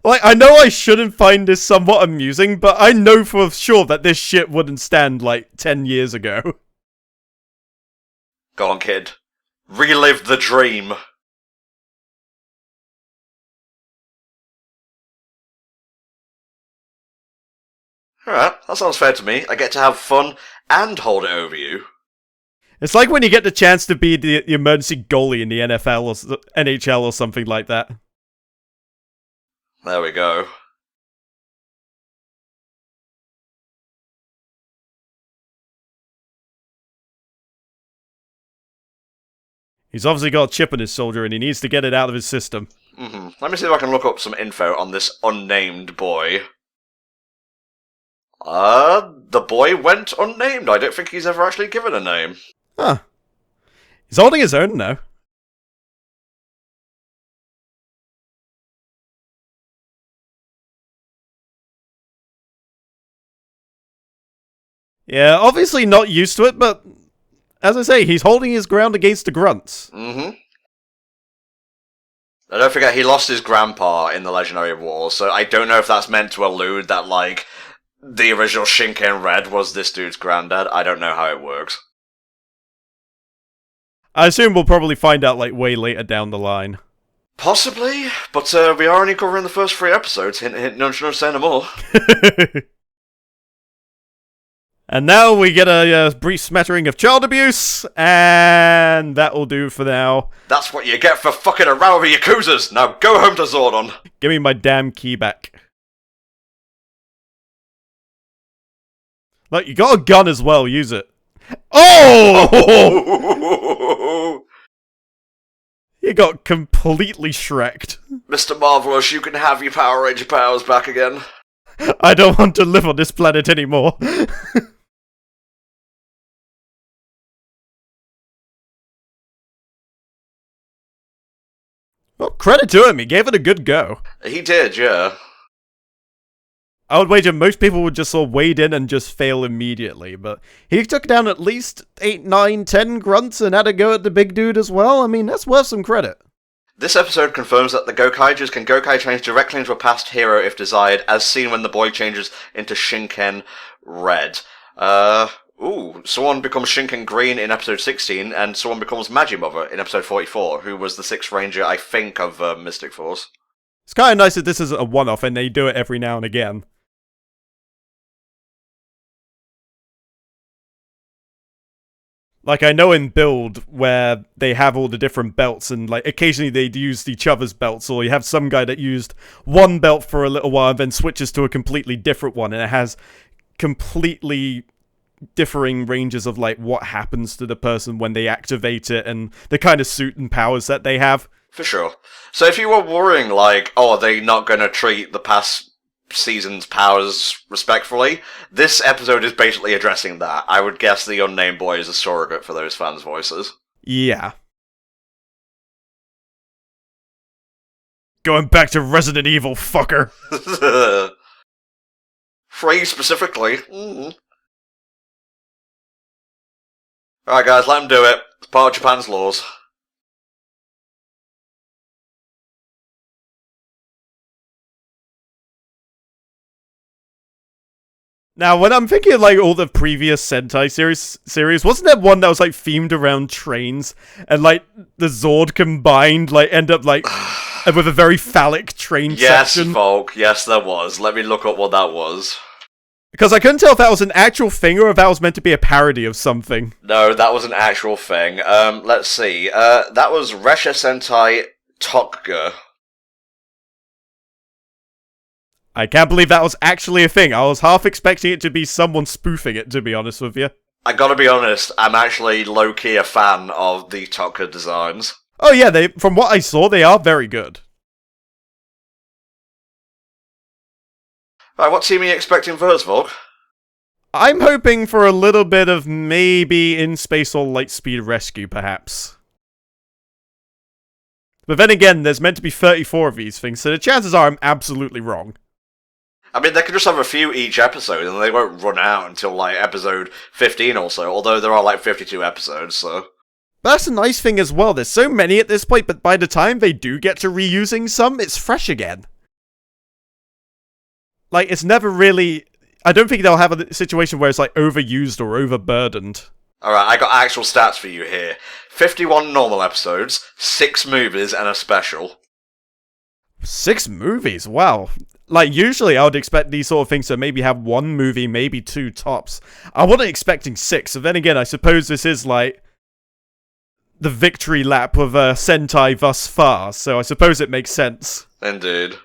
Like, I know I shouldn't find this somewhat amusing, but I know for sure that this shit wouldn't stand, like, 10 years ago. Go on, kid. Relive the dream. Alright, that sounds fair to me. I get to have fun and hold it over you. It's like when you get the chance to be the emergency goalie in the NFL or NHL or something like that. There we go. He's obviously got a chip on his shoulder and he needs to get it out of his system. Let me see if I can look up some info on this unnamed boy. The boy went unnamed. I don't think he's ever actually given a name. Huh. He's holding his own now. Yeah, obviously not used to it, but as I say, he's holding his ground against the grunts. And don't forget, he lost his grandpa in the Legendary Wars, so I don't know if that's meant to allude that, like, the original Shinken Red was this dude's granddad. I don't know how it works. I assume we'll probably find out, like, way later down the line. Possibly, but we are only covering the first 3 episodes. Hint, hint, nudge, nudge, say no more. And now we get a brief smattering of child abuse, and that'll do for now. That's what you get for fucking around with Yakuzas! Now go home to Zordon! Give me my damn key back. Look, you got a gun as well, use it. Oh! You got completely shreked. Mr. Marvelous, you can have your Power Ranger powers back again. I don't want to live on this planet anymore. Well, credit to him, he gave it a good go. He did, yeah. I would wager most people would just sort of wade in and just fail immediately, but he took down at least 8, 9, 10 grunts and had a go at the big dude as well. I mean, that's worth some credit. This episode confirms that the Gokaigers can Gokai change directly into a past hero if desired, as seen when the boy changes into Shinken Red. Someone becomes Shinken Green in episode 16, and someone becomes Magimother in episode 44, who was the 6th Ranger, I think, of Mystic Force. It's kind of nice that this is a one-off and they do it every now and again. Like, I know in Build, where they have all the different belts, and, like, occasionally they'd use each other's belts, or you have some guy that used one belt for a little while and then switches to a completely different one, and it has completely differing ranges of, like, what happens to the person when they activate it, and the kind of suit and powers that they have. For sure. So if you were worrying, like, oh, are they not going to treat the past season's powers respectfully, this episode is basically addressing that. I would guess the unnamed boy is a surrogate for those fans' voices. Yeah. Going back to Resident Evil, fucker. 3 specifically. Alright guys, let him do it. It's part of Japan's laws. Now, when I'm thinking of, like, all the previous Sentai series, wasn't there one that was, like, themed around trains? And, like, the Zord combined, like, end up, like, with a very phallic train section? Yes, Volk. Yes, there was. Let me look up what that was. Because I couldn't tell if that was an actual thing or if that was meant to be a parody of something. No, that was an actual thing. Let's see. That was Resha Sentai Tokga. I can't believe that was actually a thing. I was half expecting it to be someone spoofing it, to be honest with you. I gotta be honest, I'm actually low-key a fan of the Tokga designs. Oh yeah, from what I saw, they are very good. Right, what team are you expecting first, Volk? I'm hoping for a little bit of maybe In Space or Lightspeed Rescue, perhaps. But then again, there's meant to be 34 of these things, so the chances are I'm absolutely wrong. I mean, they could just have a few each episode, and they won't run out until, like, episode 15 or so, although there are, like, 52 episodes, so... But that's a nice thing as well, there's so many at this point, but by the time they do get to reusing some, it's fresh again. Like, it's never really... I don't think they'll have a situation where it's, like, overused or overburdened. Alright, I got actual stats for you here. 51 normal episodes, 6 movies, and a special. 6 movies? Wow. like, usually I would expect these sort of things to maybe have one movie, maybe two tops. I wasn't expecting 6, so then again, I suppose this is, like, the victory lap of Sentai thus far, so I suppose it makes sense. Indeed.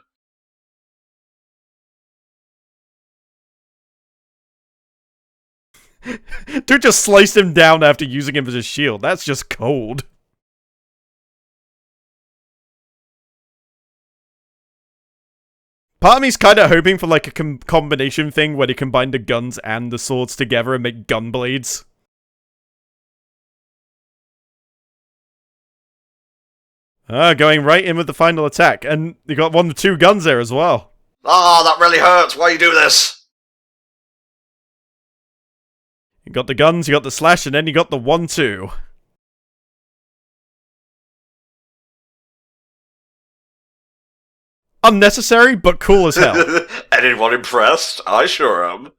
Dude just sliced him down after using him as a shield. That's just cold. Part of me's kind of hoping for like a combination thing where they combine the guns and the swords together and make gun blades. Going right in with the final attack. And you got 1 of 2 guns there as well. Ah, that really hurts. Why you do this? You got the guns, you got the slash, and then you got the 1-2. Unnecessary, but cool as hell. Anyone impressed? I sure am.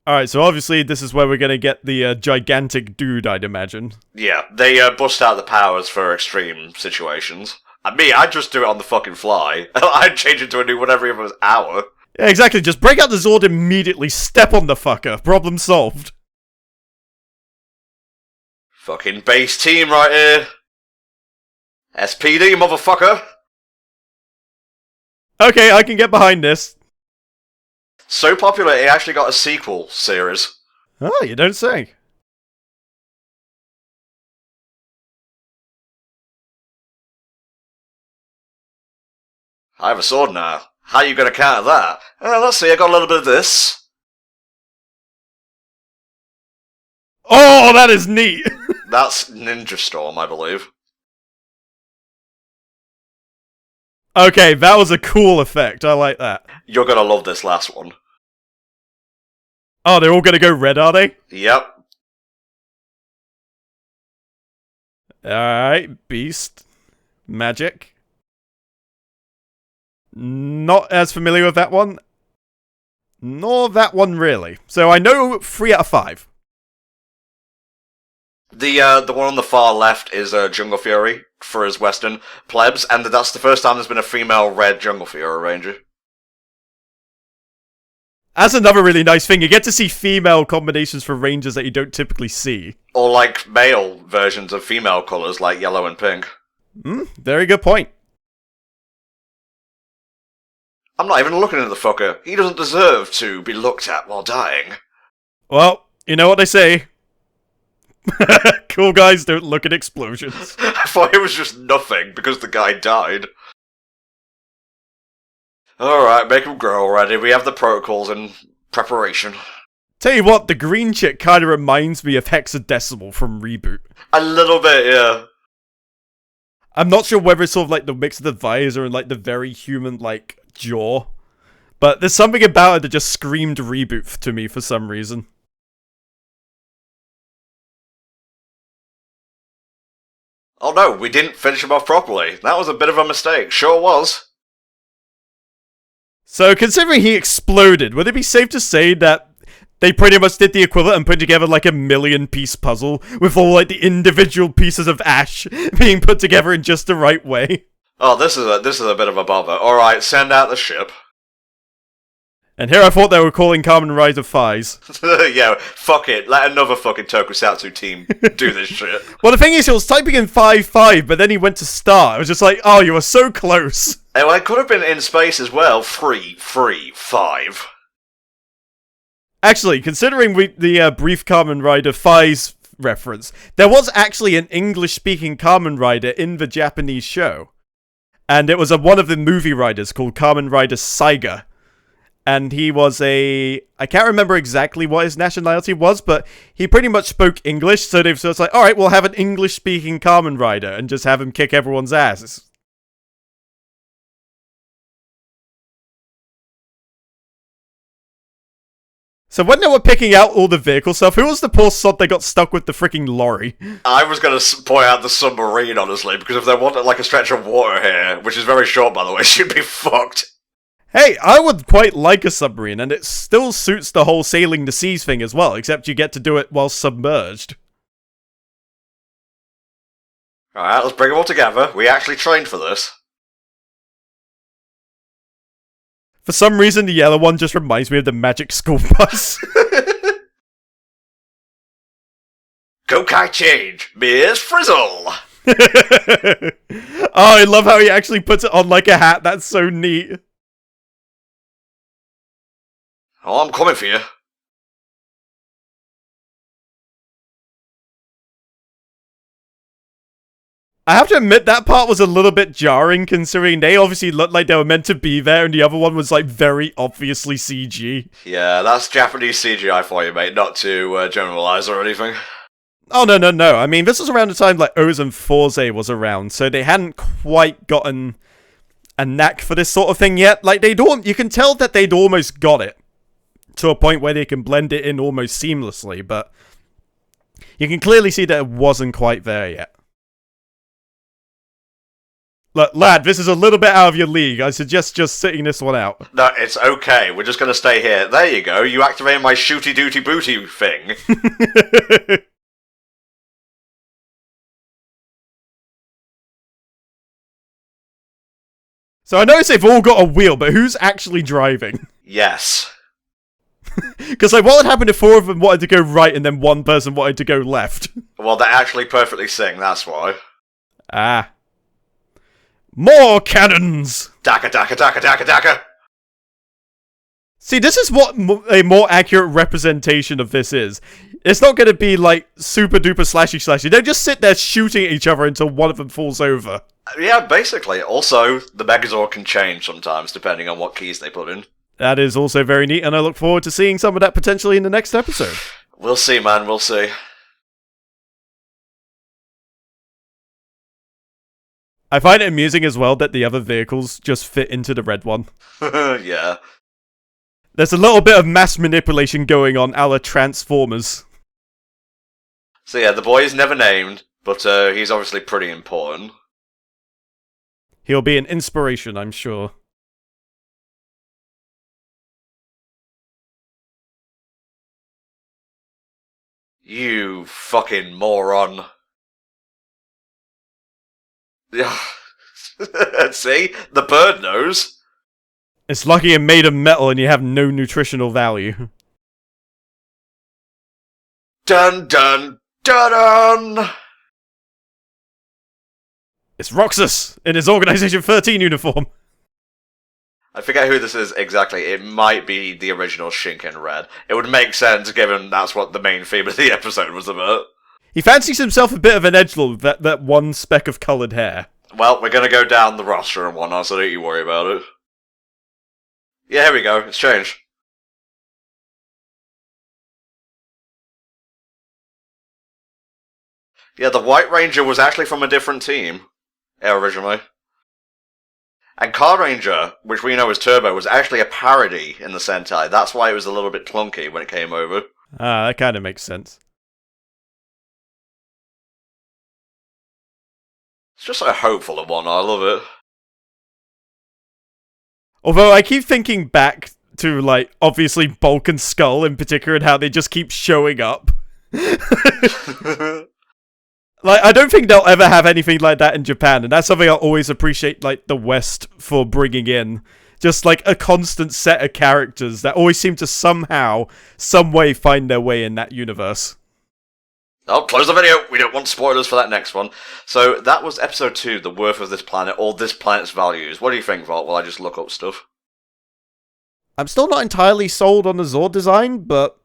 Alright, so obviously this is where we're gonna get the gigantic dude, I'd imagine. Yeah, they bust out the powers for extreme situations. And me, I'd just do it on the fucking fly. I'd change it to a new one every other hour. Yeah, exactly, just break out the Zord immediately, step on the fucker, problem solved. Fucking base team right here. SPD, motherfucker. Okay, I can get behind this. So popular, it actually got a sequel series. Oh, you don't say. I have a sword now. How are you going to counter that? Let's see, I got a little bit of this. Oh, that is neat! That's Ninja Storm, I believe. Okay, that was a cool effect, I like that. You're going to love this last one. Oh, they're all gonna go red, are they? Yep. Alright, beast. Magic. Not as familiar with that one. Nor that one, really. So I know 3 out of 5. The one on the far left is Jungle Fury for his Western plebs, and that's the first time there's been a female red Jungle Fury Ranger. That's another really nice thing. You get to see female combinations for Rangers that you don't typically see. Or like male versions of female colours like yellow and pink. Very good point. I'm not even looking at the fucker. He doesn't deserve to be looked at while dying. Well, you know what they say. Cool guys don't look at explosions. I thought it was just nothing because the guy died. Alright, make him grow already. We have the protocols in preparation. Tell you what, the green chick kind of reminds me of Hexadecimal from Reboot. A little bit, yeah. I'm not sure whether it's sort of like the mix of the visor and like the very human like jaw, but there's something about it that just screamed Reboot to me for some reason. Oh no, we didn't finish him off properly. That was a bit of a mistake. Sure was. So, considering he exploded, would it be safe to say that they pretty much did the equivalent and put together like a 1,000,000-piece puzzle with all like the individual pieces of ash being put together in just the right way? Oh, this is a bit of a bother. Alright, send out the ship. And here I thought they were calling Kamen Rider Fies. Yeah, fuck it. Let another fucking Tokusatsu team do this shit. Well, the thing is, he was typing in 5-5, but then he went to start. I was just like, oh, you were so close. Oh, it could have been in space as well. 3-3-5. Actually, considering the brief Kamen Rider Fies reference, there was actually an English-speaking Kamen Rider in the Japanese show. And it was one of the movie riders called Kamen Rider Saiga. And he was I can't remember exactly what his nationality was, but he pretty much spoke English, so they've just like, alright, we'll have an English-speaking Kamen Rider and just have him kick everyone's asses. So when they were picking out all the vehicle stuff, who was the poor sod that got stuck with the freaking lorry? I was going to point out the submarine, honestly, because if they wanted like a stretch of water here, which is very short, by the way, she'd be fucked. Hey, I would quite like a submarine, and it still suits the whole sailing the seas thing as well, except you get to do it while submerged. Alright, let's bring them all together. We actually trained for this. For some reason, the yellow one just reminds me of the Magic School Bus. Gokai change, Miss Frizzle! Oh, I love how he actually puts it on like a hat. That's so neat. Oh, I'm coming for you. I have to admit that part was a little bit jarring, considering they obviously looked like they were meant to be there, and the other one was like very obviously CG. Yeah, that's Japanese CGI for you, mate, not to generalize or anything. Oh, no. I mean, this was around the time like Oz and Forze was around, so they hadn't quite gotten a knack for this sort of thing yet. Like, you can tell that they'd almost got it to a point where they can blend it in almost seamlessly, but you can clearly see that it wasn't quite there yet. Look, lad, this is a little bit out of your league. I suggest just sitting this one out. No, it's okay. We're just going to stay here. There you go. You activate my shooty-dooty-booty thing. So I notice they've all got a wheel, but who's actually driving? Yes. Because like, what would happen if 4 of them wanted to go right and then 1 person wanted to go left? Well, they actually perfectly sing, that's why. Ah. More cannons! Daka, daka, daka, daka, daka! See, this is what a more accurate representation of this is. It's not going to be like super duper slashy. They just sit there shooting at each other until one of them falls over. Yeah, basically. Also, the Megazord can change sometimes, depending on what keys they put in. That is also very neat, and I look forward to seeing some of that potentially in the next episode. We'll see, man, we'll see. I find it amusing as well that the other vehicles just fit into the red one. Yeah. There's a little bit of mass manipulation going on a la Transformers. So yeah, the boy is never named, but he's obviously pretty important. He'll be an inspiration, I'm sure. You fucking moron. See? The bird knows. It's lucky you're made of metal and you have no nutritional value. Dun dun dun dun! It's Roxas in his Organization 13 uniform. I forget who this is exactly. It might be the original Shinken Red. It would make sense given that's what the main theme of the episode was about. He fancies himself a bit of an edgelord with that one speck of coloured hair. Well, we're gonna go down the roster and whatnot, so don't you worry about it. Yeah, here we go. It's changed. Yeah, the White Ranger was actually from a different team. Originally. And Car Ranger, which we know as Turbo, was actually a parody in the Sentai. That's why it was a little bit clunky when it came over. Ah, that kind of makes sense. It's just so hopeful and whatnot. I love it. Although I keep thinking back to, like, obviously Bulk and Skull in particular and how they just keep showing up. Like, I don't think they'll ever have anything like that in Japan, and that's something I'll always appreciate, like, the West for bringing in. Just, like, a constant set of characters that always seem to somehow, some way find their way in that universe. Oh, close the video. We don't want spoilers for that next one. So, that was episode 2, The Worth of This Planet, or This Planet's Values. What do you think, Vault? While I just look up stuff. I'm still not entirely sold on the Zord design, but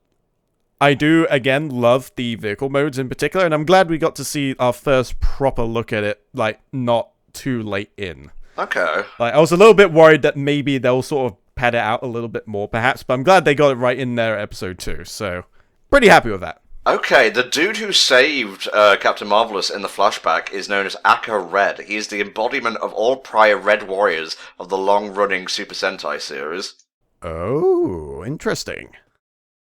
I do, again, love the vehicle modes in particular, and I'm glad we got to see our first proper look at it, like, not too late in. Okay. Like, I was a little bit worried that maybe they'll sort of pad it out a little bit more, perhaps, but I'm glad they got it right in there at episode 2, so pretty happy with that. Okay, the dude who saved Captain Marvelous in the flashback is known as Akka Red. He is the embodiment of all prior Red Warriors of the long-running Super Sentai series. Oh, interesting.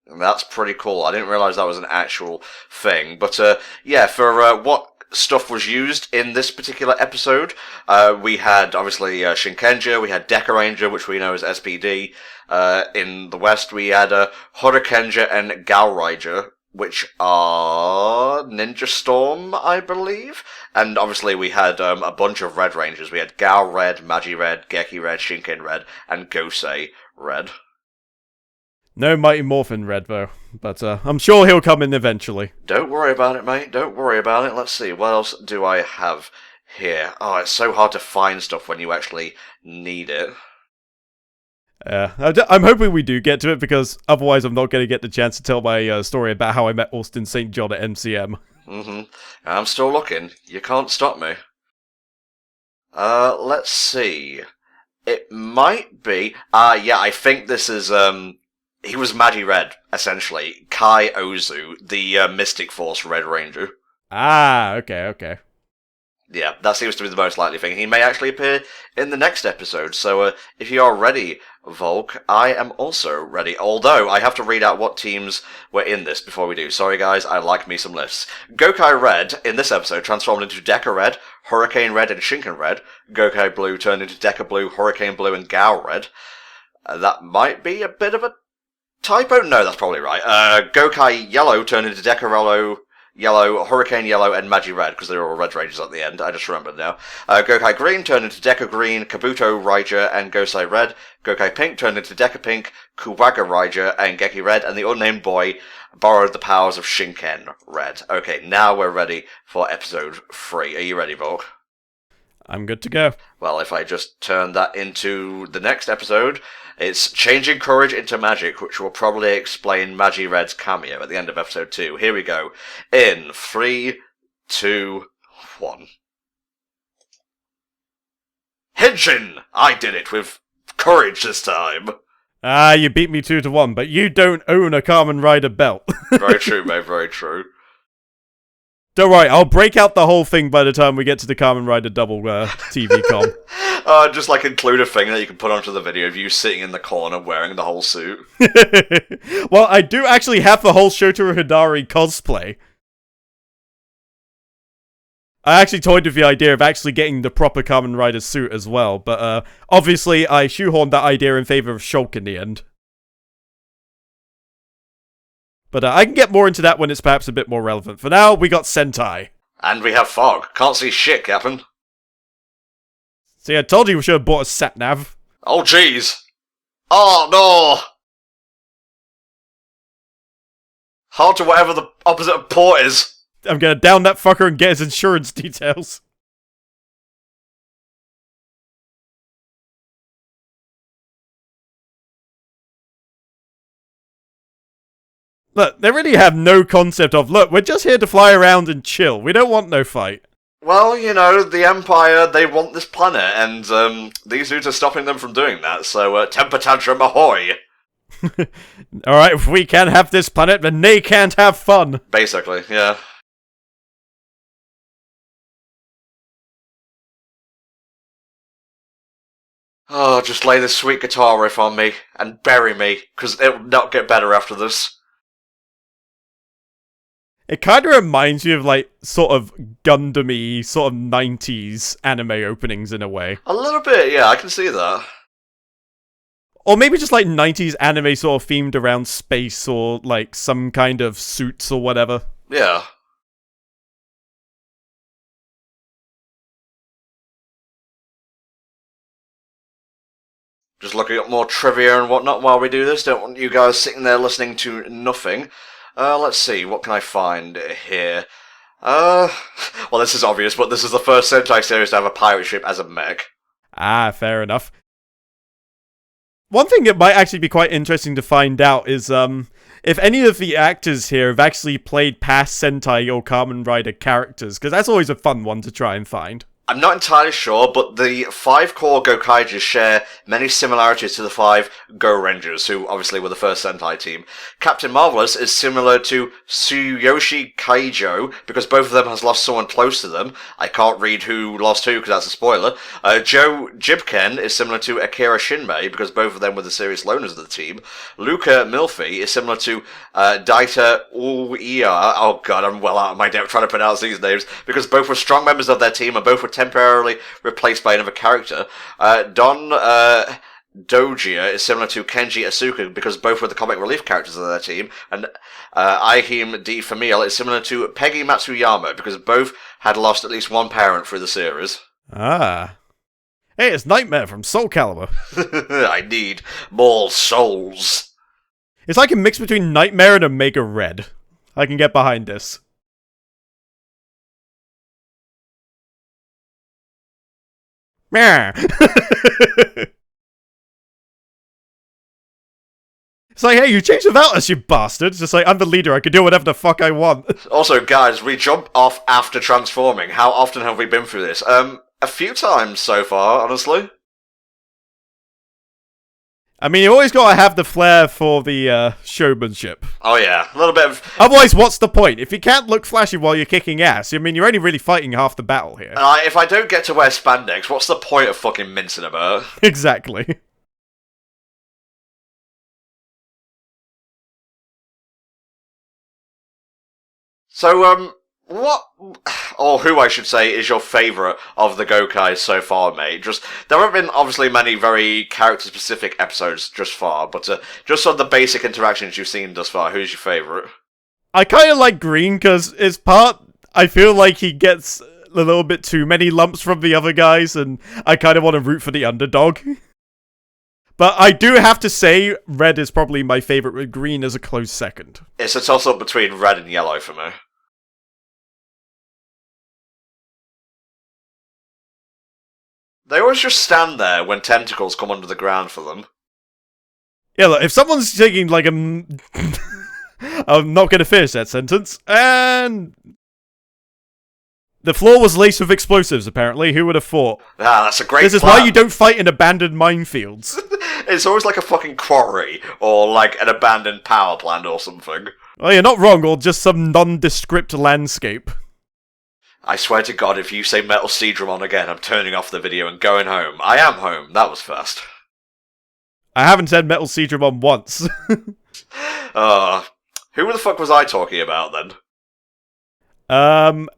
And that's pretty cool. I didn't realize that was an actual thing. But, yeah, for what stuff was used in this particular episode, we had, obviously, Shinkenja, we had Deca Ranger, which we know as SPD. In the West, we had Hurakenja and Galranger, which are Ninja Storm, I believe. And obviously we had a bunch of Red Rangers. We had Gal Red, Magi Red, Geki Red, Shinken Red, and Gosei Red. No Mighty Morphin Red, though. But I'm sure he'll come in eventually. Don't worry about it, mate. Don't worry about it. Let's see. What else do I have here? Oh, it's so hard to find stuff when you actually need it. I'm hoping we do get to it, because otherwise I'm not going to get the chance to tell my story about how I met Austin St. John at MCM. I'm still looking. You can't stop me. Let's see. It might be... yeah, I think this is, he was Magi Red, essentially. Kaizoku, the Mystic Force Red Ranger. Ah, okay. Yeah, that seems to be the most likely thing. He may actually appear in the next episode, so if you are ready, Volk, I am also ready. Although, I have to read out what teams were in this before we do. Sorry guys, I like me some lists. Gokai Red, in this episode, transformed into Deca Red, Hurricane Red, and Shinken Red. Gokai Blue turned into Deca Blue, Hurricane Blue, and Gao Red. That might be a bit of a typo? No, that's probably right. Gokai Yellow turned into Deca Yellow, Hurricane Yellow, and Magi Red, because they're all Red Rangers at the end. I just remembered now. Gokai Green turned into Deca Green, Kabuto Raija, and Gosei Red. Gokai Pink turned into Deca Pink, Kuwaga Raija, and Geki Red, and the unnamed boy borrowed the powers of Shinken Red. Okay, now we're ready for episode 3. Are you ready, Volk? I'm good to go. Well, if I just turn that into the next episode, it's Changing Courage into Magic, which will probably explain Magi Red's cameo at the end of episode 2. Here we go. In 3, 2, 1. Henshin! I did it with courage this time. Ah, you beat me 2-1, but you don't own a Kamen Rider belt. Very true, mate, very true. Don't worry, I'll break out the whole thing by the time we get to the Kamen Rider double TV com. Just like include a thing that you can put onto the video of you sitting in the corner wearing the whole suit. Well, I do actually have the whole Shotaro Hidari cosplay. I actually toyed with the idea of actually getting the proper Kamen Rider suit as well, but obviously I shoehorned that idea in favor of Shulk in the end. But I can get more into that when it's perhaps a bit more relevant. For now, we got Sentai. And we have fog. Can't see shit, Captain. See, I told you we should have bought a sat-nav. Oh, jeez. Oh, no. Hard to whatever the opposite of port is. I'm gonna down that fucker and get his insurance details. Look, they really have no concept of, look, we're just here to fly around and chill. We don't want no fight. Well, you know, the Empire, they want this planet, and these dudes are stopping them from doing that, so temper tantrum ahoy! Alright, if we can't have this planet, then they can't have fun. Basically, yeah. Oh, just lay this sweet guitar riff on me, and bury me, because it'll not get better after this. It kind of reminds you of, like, sort of Gundam-y, sort of 90s anime openings in a way. A little bit, yeah, I can see that. Or maybe just, like, 90s anime sort of themed around space or, like, some kind of suits or whatever. Yeah. Just looking up more trivia and whatnot while we do this. Don't want you guys sitting there listening to nothing. Let's see, what can I find here? Well, this is obvious, but this is the first Sentai series to have a pirate ship as a mech. Ah, fair enough. One thing that might actually be quite interesting to find out is, if any of the actors here have actually played past Sentai or Kamen Rider characters, because that's always a fun one to try and find. I'm not entirely sure, but the 5 core Gokaigers share many similarities to the 5 Go Rangers, who obviously were the first Sentai team. Captain Marvelous is similar to Tsuyoshi Kaijo, because both of them has lost someone close to them. I can't read who lost who, because that's a spoiler. Joe Jibken is similar to Akira Shinmei, because both of them were the serious loners of the team. Luca Milfi is similar to Daita Uia. Oh god, I'm well out of my depth trying to pronounce these names, because both were strong members of their team, and both were temporarily replaced by another character. Don Dogia is similar to Kenji Asuka because both were the comic relief characters of their team, and Aihim D. Famil is similar to Peggy Matsuyama because both had lost at least one parent through the series. Ah. Hey, it's Nightmare from Soul Calibur. I need more souls. It's like a mix between Nightmare and Omega Red. I can get behind this. It's like, hey, you changed without us, you bastard. It's just like, I'm the leader, I can do whatever the fuck I want. Also, guys, we jump off after transforming. How often have we been through this? A few times so far, honestly. I mean, you always gotta have the flair for the showmanship. Oh yeah, a little bit of... Otherwise, what's the point? If you can't look flashy while you're kicking ass, I mean, you're only really fighting half the battle here. if I don't get to wear spandex, what's the point of fucking mincing about? Exactly. So, what, or who I should say, is your favourite of the Gokais so far, mate? There haven't been, obviously, many very character-specific episodes just far, but just on the basic interactions you've seen thus far, who's your favourite? I kind of like Green, because it's I feel like he gets a little bit too many lumps from the other guys, and I kind of want to root for the underdog. But I do have to say, Red is probably my favourite, with Green as a close second. It's a toss-up between red and yellow for me. They always just stand there when tentacles come under the ground for them. Yeah, look, if someone's taking, like, I'm not going to finish that sentence, and... The floor was laced with explosives, apparently. Who would have thought? Ah, that's a great This is plan. why you don't fight in abandoned minefields. It's always like a fucking quarry, or like an abandoned power plant or something. Oh, you're not wrong, or just some nondescript landscape. I swear to God, if you say Metal Seedramon again, I'm turning off the video and going home. I am home. That was fast. I haven't said Metal Seedramon once. Who the fuck was I talking about then?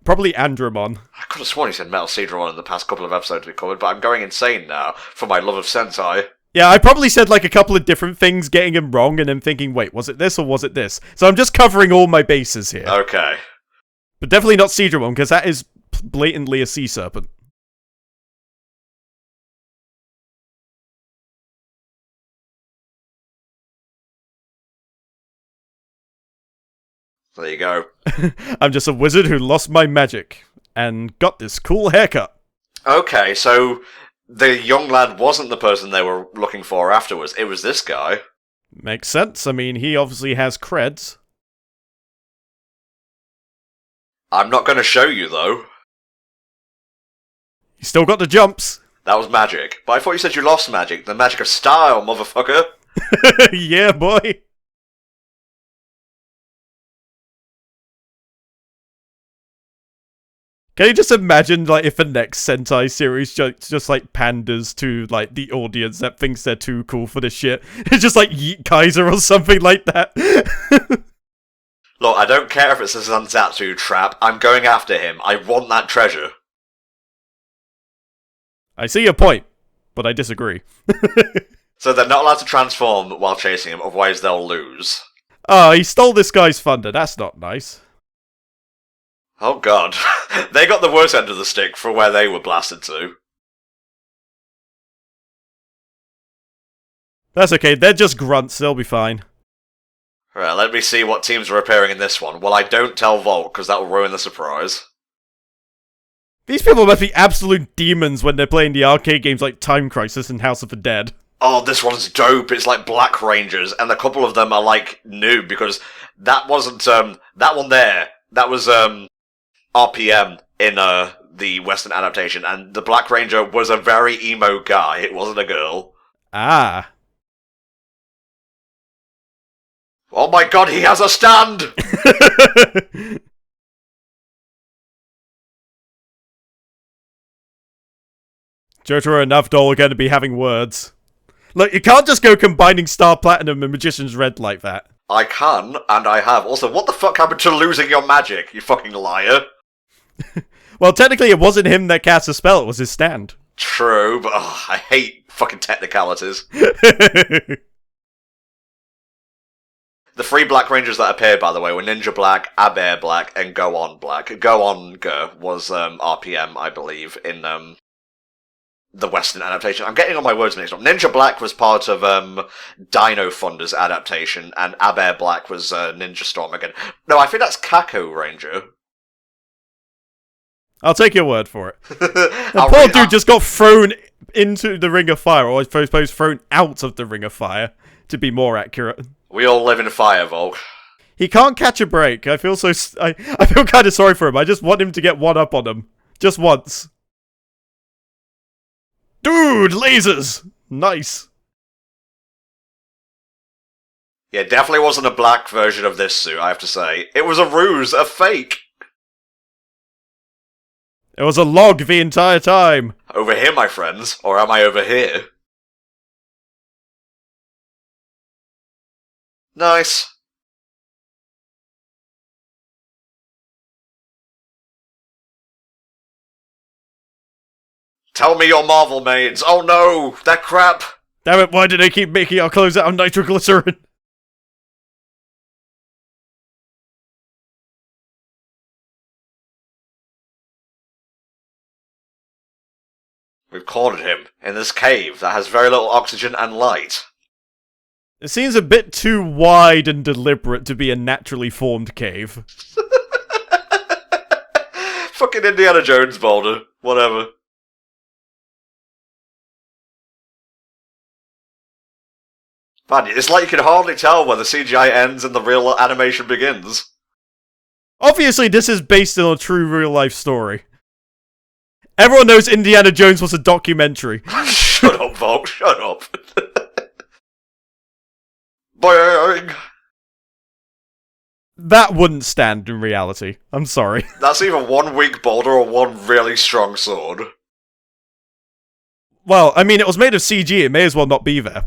Probably Andromon. I could have sworn he said Metal Seedramon in the past couple of episodes we covered, but I'm going insane now for my love of Sentai. Yeah, I probably said like a couple of different things, getting him wrong, and then thinking, wait, was it this or was it this? So I'm just covering all my bases here. Okay. But definitely not Seedramon, because that is blatantly a sea serpent. There you go. I'm just a wizard who lost my magic, and got this cool haircut. Okay, so the young lad wasn't the person they were looking for afterwards. It was this guy. Makes sense. I mean, he obviously has creds. I'm not going to show you, though. He's still got the jumps. That was magic. But I thought you said you lost magic. The magic of style, motherfucker. Yeah, boy. Can you just imagine, like, if the next Sentai series just like panders to, like, the audience that thinks they're too cool for this shit? It's just like Yeet Kaiser or something like that. Look, I don't care if it's a Zanzatsu trap. I'm going after him. I want that treasure. I see your point, but I disagree. So they're not allowed to transform while chasing him, otherwise they'll lose. Oh, he stole this guy's thunder. That's not nice. Oh god. They got the worst end of the stick for where they were blasted to. That's okay. They're just grunts. They'll be fine. Right, let me see what teams are appearing in this one. Well, I don't tell Volt, because that will ruin the surprise. These people must be absolute demons when they're playing the arcade games like Time Crisis and House of the Dead. Oh, this one's dope. It's like Black Rangers, and a couple of them are like new, because that wasn't, that one there, that was, RPM in, the Western adaptation, and the Black Ranger was a very emo guy. It wasn't a girl. Ah. Oh my god, he has a stand! Jotaro and Navdol are going to be having words. Look, you can't just go combining Star Platinum and Magician's Red like that. I can, and I have. Also, what the fuck happened to losing your magic, you fucking liar? Well, technically it wasn't him that cast a spell, it was his stand. True, but I hate fucking technicalities. The three Black Rangers that appeared, by the way, were Ninja Black, Aber Black, and Go On Black. Go On was RPM, I believe, in the Western adaptation. I'm getting all my words mixed up. Ninja Black was part of Dino Thunder's adaptation, and Abear Black was Ninja Storm again. No, I think that's Kako Ranger. I'll take your word for it. The poor dude just got thrown into the Ring of Fire, or I suppose thrown out of the Ring of Fire, to be more accurate. We all live in fire, Volk. He can't catch a break. I feel I feel kind of sorry for him. I just want him to get one up on him. Just once. Dude, lasers! Nice. Yeah, definitely wasn't a black version of this suit, I have to say. It was a ruse, a fake. It was a log the entire time. Over here, my friends. Or am I over here? Nice. Tell me your Marvel mates. Oh no, that crap. Damn it, why do they keep making our clothes out of nitroglycerin? We've cornered him in this cave that has very little oxygen and light. It seems a bit too wide and deliberate to be a naturally formed cave. Fucking Indiana Jones, Boulder. Whatever. Man, it's like you can hardly tell where the CGI ends and the real animation begins. Obviously, this is based on a true real-life story. Everyone knows Indiana Jones was a documentary. Shut up, Volk, shut up. Boing! That wouldn't stand in reality. I'm sorry. That's either one weak boulder or one really strong sword. Well, I mean, it was made of CG, it may as well not be there.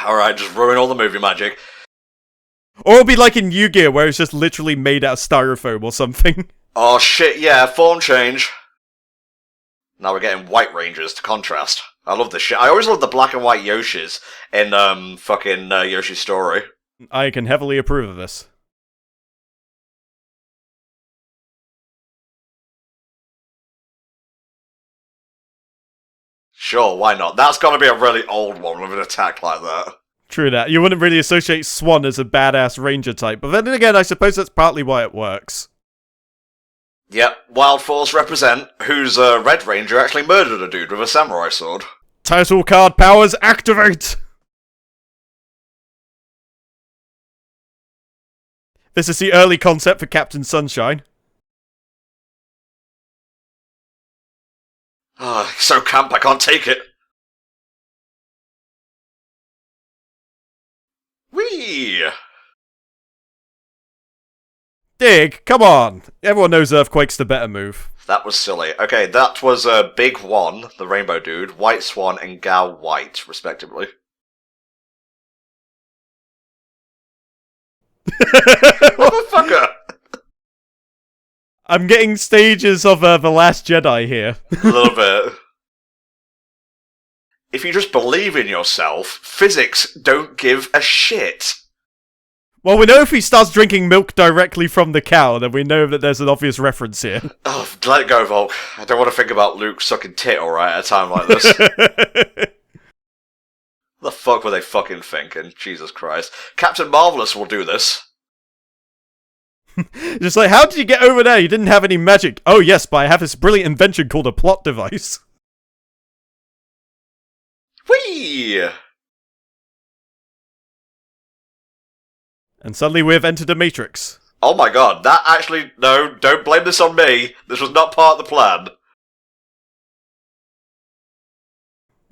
Alright, just ruin all the movie magic. Or it'll be like in Yu-Gi-Oh! Where it's just literally made out of styrofoam or something. Oh shit, yeah, form change. Now we're getting white rangers to contrast. I love this shit. I always love the black and white Yoshis in, fucking Yoshi's Story. I can heavily approve of this. Sure, why not? That's gotta be a really old one with an attack like that. True that. You wouldn't really associate Swan as a badass ranger type, but then again, I suppose that's partly why it works. Yep, Wild Force represent, whose Red Ranger actually murdered a dude with a samurai sword. Title card powers activate! This is the early concept for Captain Sunshine. Ah, so camp I can't take it. Whee! Dig, come on! Everyone knows Earthquake's the better move. That was silly. Okay, that was Big One, the Rainbow Dude, White Swan, and Gao White, respectively. Motherfucker! I'm getting stages of The Last Jedi here. A little bit. If you just believe in yourself, physics don't give a shit. Well, we know if he starts drinking milk directly from the cow, then we know that there's an obvious reference here. Oh, let it go, Volk. I don't want to think about Luke sucking tit, alright, at a time like this. What the fuck were they fucking thinking? Jesus Christ. Captain Marvelous will do this. Just like, how did you get over there? You didn't have any magic. Oh yes, but I have this brilliant invention called a plot device. Whee! And suddenly we have entered a matrix. Oh my god, that actually... No, don't blame this on me. This was not part of the plan.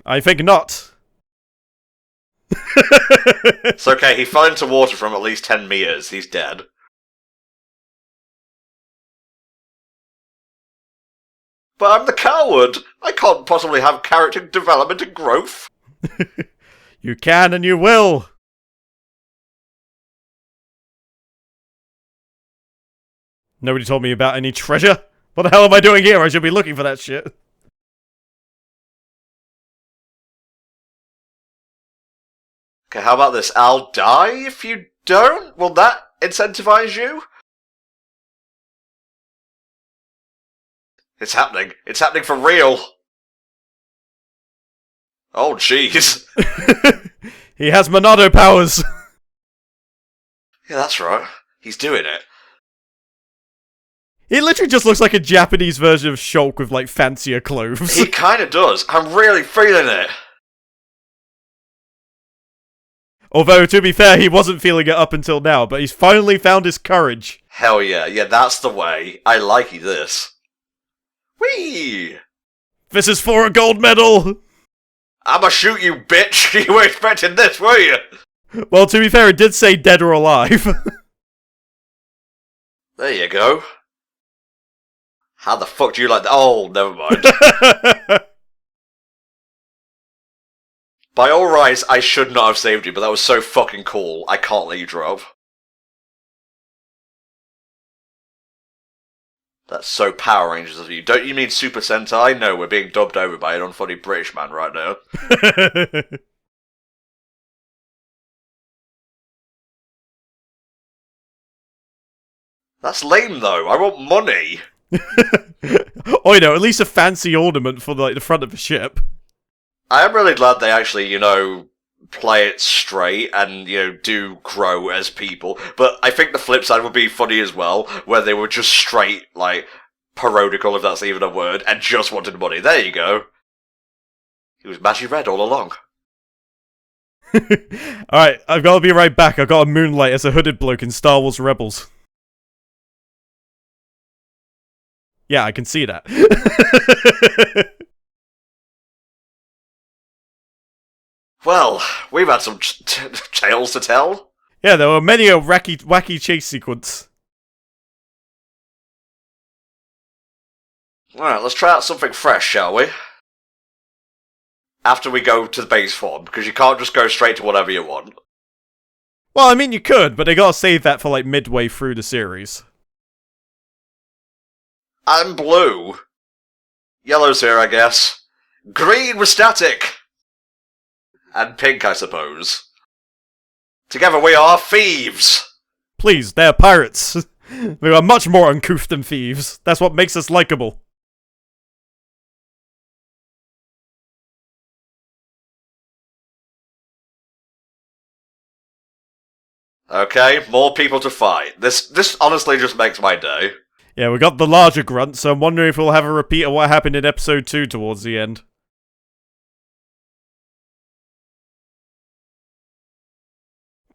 I think not. It's okay, he fell into water from at least 10 meters. He's dead. But I'm the coward! I can't possibly have character development and growth! You can and you will! Nobody told me about any treasure? What the hell am I doing here? I should be looking for that shit. Okay, how about this? I'll die if you don't? Will that incentivize you? It's happening. It's happening for real. Oh, jeez. He has Monado powers. Yeah, that's right. He's doing it. He literally just looks like a Japanese version of Shulk with, like, fancier clothes. He kind of does. I'm really feeling it. Although, to be fair, he wasn't feeling it up until now, but he's finally found his courage. Hell yeah. Yeah, that's the way. I like this. Whee! This is for a gold medal! I'ma shoot you, bitch! You were expecting this, were you? Well, to be fair, it did say dead or alive. There you go. How the fuck do you like that? Oh, never mind. By all rights, I should not have saved you, but that was so fucking cool. I can't let you drop. That's so Power Rangers of you. Don't you mean Super Sentai? No, we're being dubbed over by an unfunny British man right now. That's lame, though. I want money. Oh, you know, at least a fancy ornament for, like, the front of the ship. I am really glad they actually, play it straight and, do grow as people. But I think the flip side would be funny as well, where they were just straight, like, parodical, if that's even a word, and just wanted money. There you go. He was Maggie Red all along. Alright, I've got to be right back. I've got to moonlight as a hooded bloke in Star Wars Rebels. Yeah, I can see that. Well, we've had some tales to tell. Yeah, there were many a wacky chase sequence. Alright, let's try out something fresh, shall we? After we go to the base form, because you can't just go straight to whatever you want. Well, I mean, you could, but they gotta save that for, like, midway through the series. I'm blue. Yellow's here, I guess. Green was static. And pink, I suppose. Together we are thieves. Please, they're pirates. They are much more uncouth than thieves. That's what makes us likable. Okay, more people to fight. This honestly just makes my day. Yeah, we got the larger grunt, so I'm wondering if we'll have a repeat of what happened in episode 2 towards the end.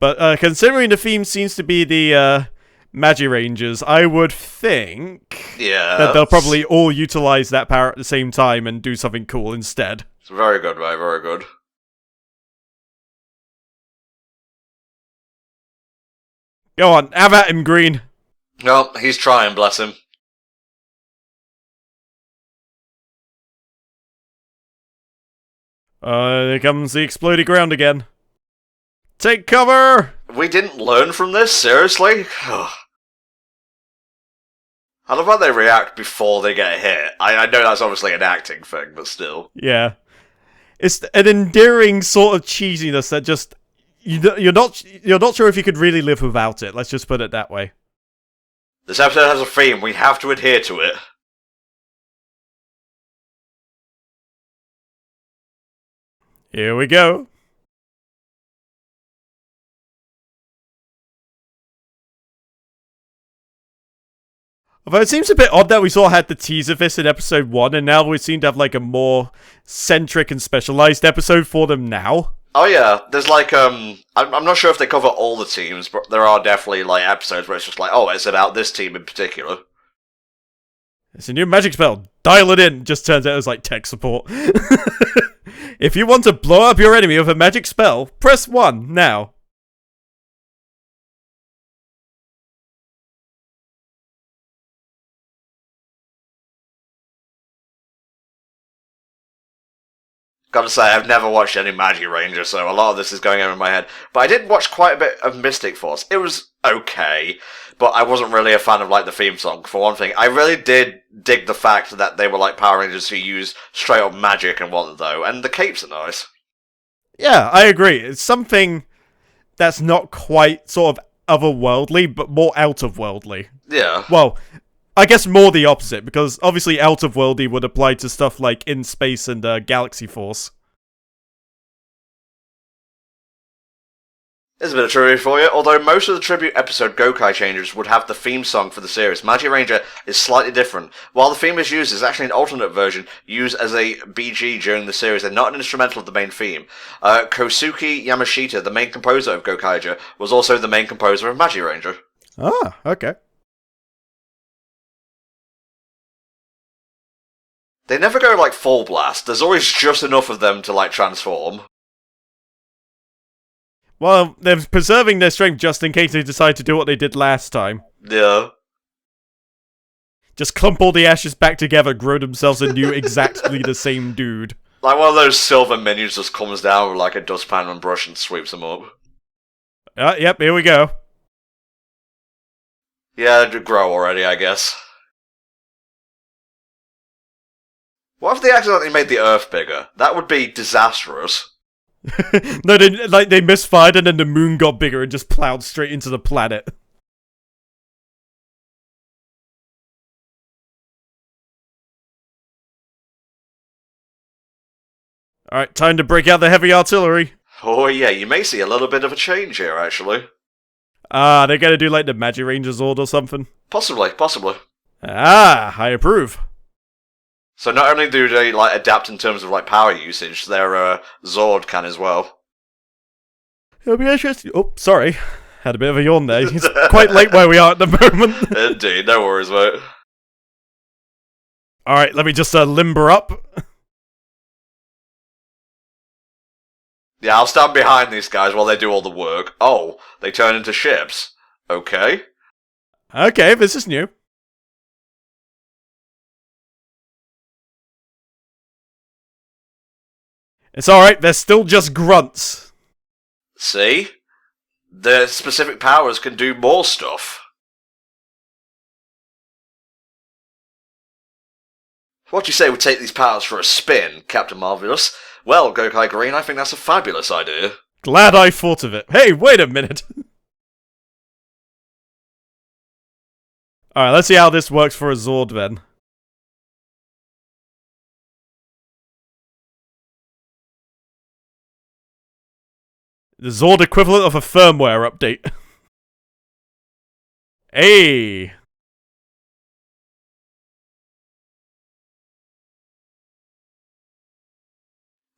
But considering the theme seems to be the Magi Rangers, I would think that they'll probably all utilize that power at the same time and do something cool instead. It's very good, mate, very good. Go on, have at him, Green. Oh, he's trying, bless him. Here comes the exploding ground again. Take cover! We didn't learn from this, seriously? I love how they react before they get hit. I know that's obviously an acting thing, but still. Yeah. It's an endearing sort of cheesiness that just... You're not sure if you could really live without it, let's just put it that way. This episode has a theme, we have to adhere to it. Here we go. Although it seems a bit odd that we sort of had the teaser of this in episode 1, and now we seem to have like a more centric and specialized episode for them now. Oh yeah, there's like, I'm not sure if they cover all the teams, but there are definitely like episodes where it's just like, oh, it's about this team in particular. It's a new magic spell. Dial it in. Just turns out it was like tech support. If you want to blow up your enemy with a magic spell, press 1 now. Gotta say, I've never watched any Magi Ranger, so a lot of this is going over in my head. But I did watch quite a bit of Mystic Force. It was okay, but I wasn't really a fan of like the theme song, for one thing. I really did dig the fact that they were like Power Rangers who use straight up magic and whatnot, though, and the capes are nice. Yeah, I agree. It's something that's not quite sort of otherworldly, but more out-of-worldly. Yeah. Well, I guess more the opposite, because obviously out-of-worldly would apply to stuff like In Space and Galaxy Force. Here's a bit of trivia for you. Although most of the tribute episode Gokai Changers would have the theme song for the series, Magi Ranger is slightly different. While the theme is used, it's actually an alternate version used as a BG during the series and not an instrumental of the main theme. Kosuke Yamashita, the main composer of Gokaiger, was also the main composer of Magi Ranger. Ah, okay. They never go like full blast. There's always just enough of them to like transform. Well, they're preserving their strength just in case they decide to do what they did last time. Yeah. Just clump all the ashes back together, grow themselves a new, exactly the same dude. Like one of those silver minions just comes down with like a dustpan and brush and sweeps them up. Yep, here we go. Yeah, they grow already, I guess. What if they accidentally made the Earth bigger? That would be disastrous. No, they misfired and then the moon got bigger and just plowed straight into the planet. Alright, time to break out the heavy artillery. Oh yeah, you may see a little bit of a change here, actually. Ah, they're gonna do like the Magi Ranger Zord or something? Possibly. Ah, I approve. So not only do they like adapt in terms of like power usage, their Zord can as well. It'll be interesting. Oh, sorry. Had a bit of a yawn there. It's quite late where we are at the moment. Indeed, no worries, mate. Alright, let me just limber up. Yeah, I'll stand behind these guys while they do all the work. Oh, they turn into ships. Okay. Okay, this is new. It's alright, they're still just grunts. See? Their specific powers can do more stuff. What do you say we take these powers for a spin, Captain Marvelous? Well, Gokai Green, I think that's a fabulous idea. Glad I thought of it. Hey, wait a minute. Alright, let's see how this works for a Zord then. The Zord equivalent of a firmware update. Hey!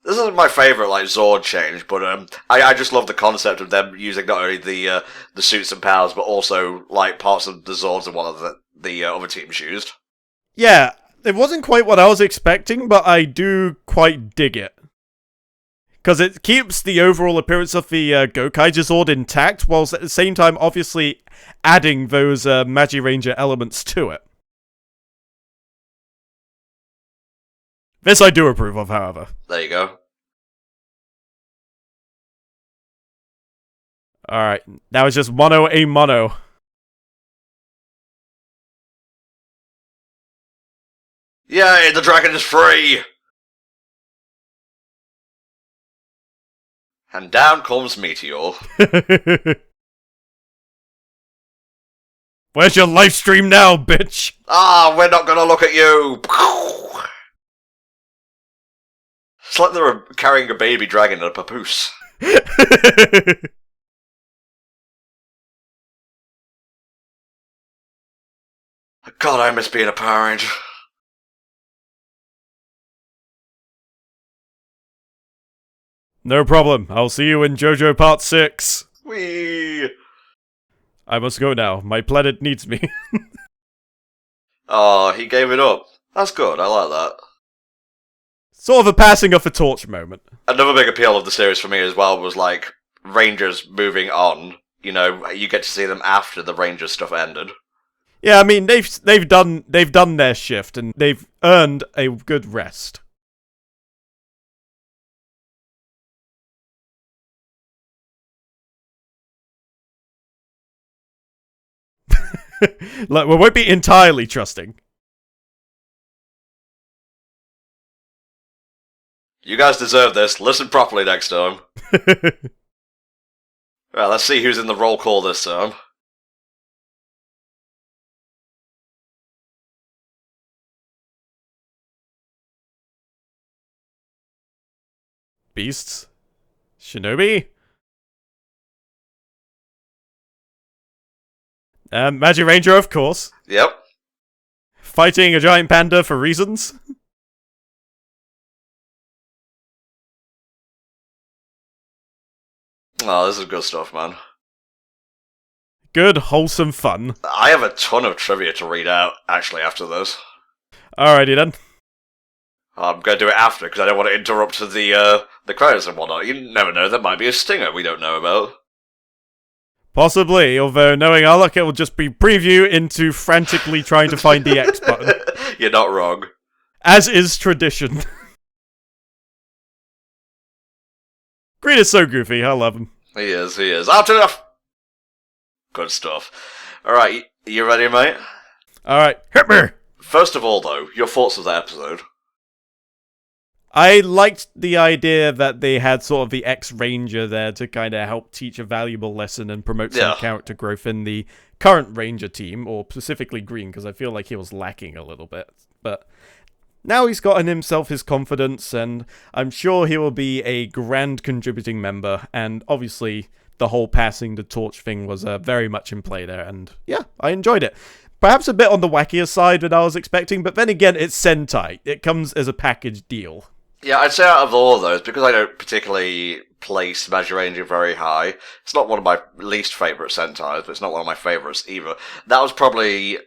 This isn't my favourite like Zord change, but I just love the concept of them using not only the suits and powers, but also like parts of the Zords and what the other teams used. Yeah, it wasn't quite what I was expecting, but I do quite dig it. Because it keeps the overall appearance of the Gokaiger Zord intact, whilst at the same time obviously adding those Magi Ranger elements to it. This I do approve of, however. There you go. Alright, now it's just mono a mono. Yay, the dragon is free! And down comes Meteor. Where's your live stream now, bitch? Ah, we're not gonna look at you! It's like they're carrying a baby dragon in a papoose. God, I miss being a Power Ranger. No problem. I'll see you in JoJo Part 6. Whee! I must go now. My planet needs me. Oh, he gave it up. That's good, I like that. Sort of a passing of the torch moment. Another big appeal of the series for me as well was like Rangers moving on. You know, you get to see them after the Rangers stuff ended. Yeah, I mean they've done their shift and they've earned a good rest. Like, we won't be entirely trusting. You guys deserve this. Listen properly next time. Right, let's see who's in the roll call this time. Beasts? Shinobi? Magic Ranger, of course. Yep. Fighting a giant panda for reasons. Oh, this is good stuff, man. Good, wholesome fun. I have a ton of trivia to read out, actually, after this. Alrighty then. I'm going to do it after, because I don't want to interrupt the credits and whatnot. You never know, there might be a stinger we don't know about. Possibly, although knowing our luck, it will just be preview into frantically trying to find the X button. You're not wrong. As is tradition. Green is so goofy, I love him. He is. Out enough! Good stuff. Alright, you ready, mate? Alright, hit me! First of all, though, your thoughts of the episode. I liked the idea that they had sort of the ex-Ranger there to kind of help teach a valuable lesson and promote some character growth in the current Ranger team, or specifically Green, because I feel like he was lacking a little bit. But now he's gotten himself his confidence, and I'm sure he will be a grand contributing member, and obviously the whole passing the torch thing was very much in play there, and yeah, I enjoyed it. Perhaps a bit on the wackier side than I was expecting, but then again, it's Sentai. It comes as a package deal. Yeah, I'd say out of all of those, because I don't particularly place Magic Ranger very high, it's not one of my least favourite Sentais, but it's not one of my favourites either. That was probably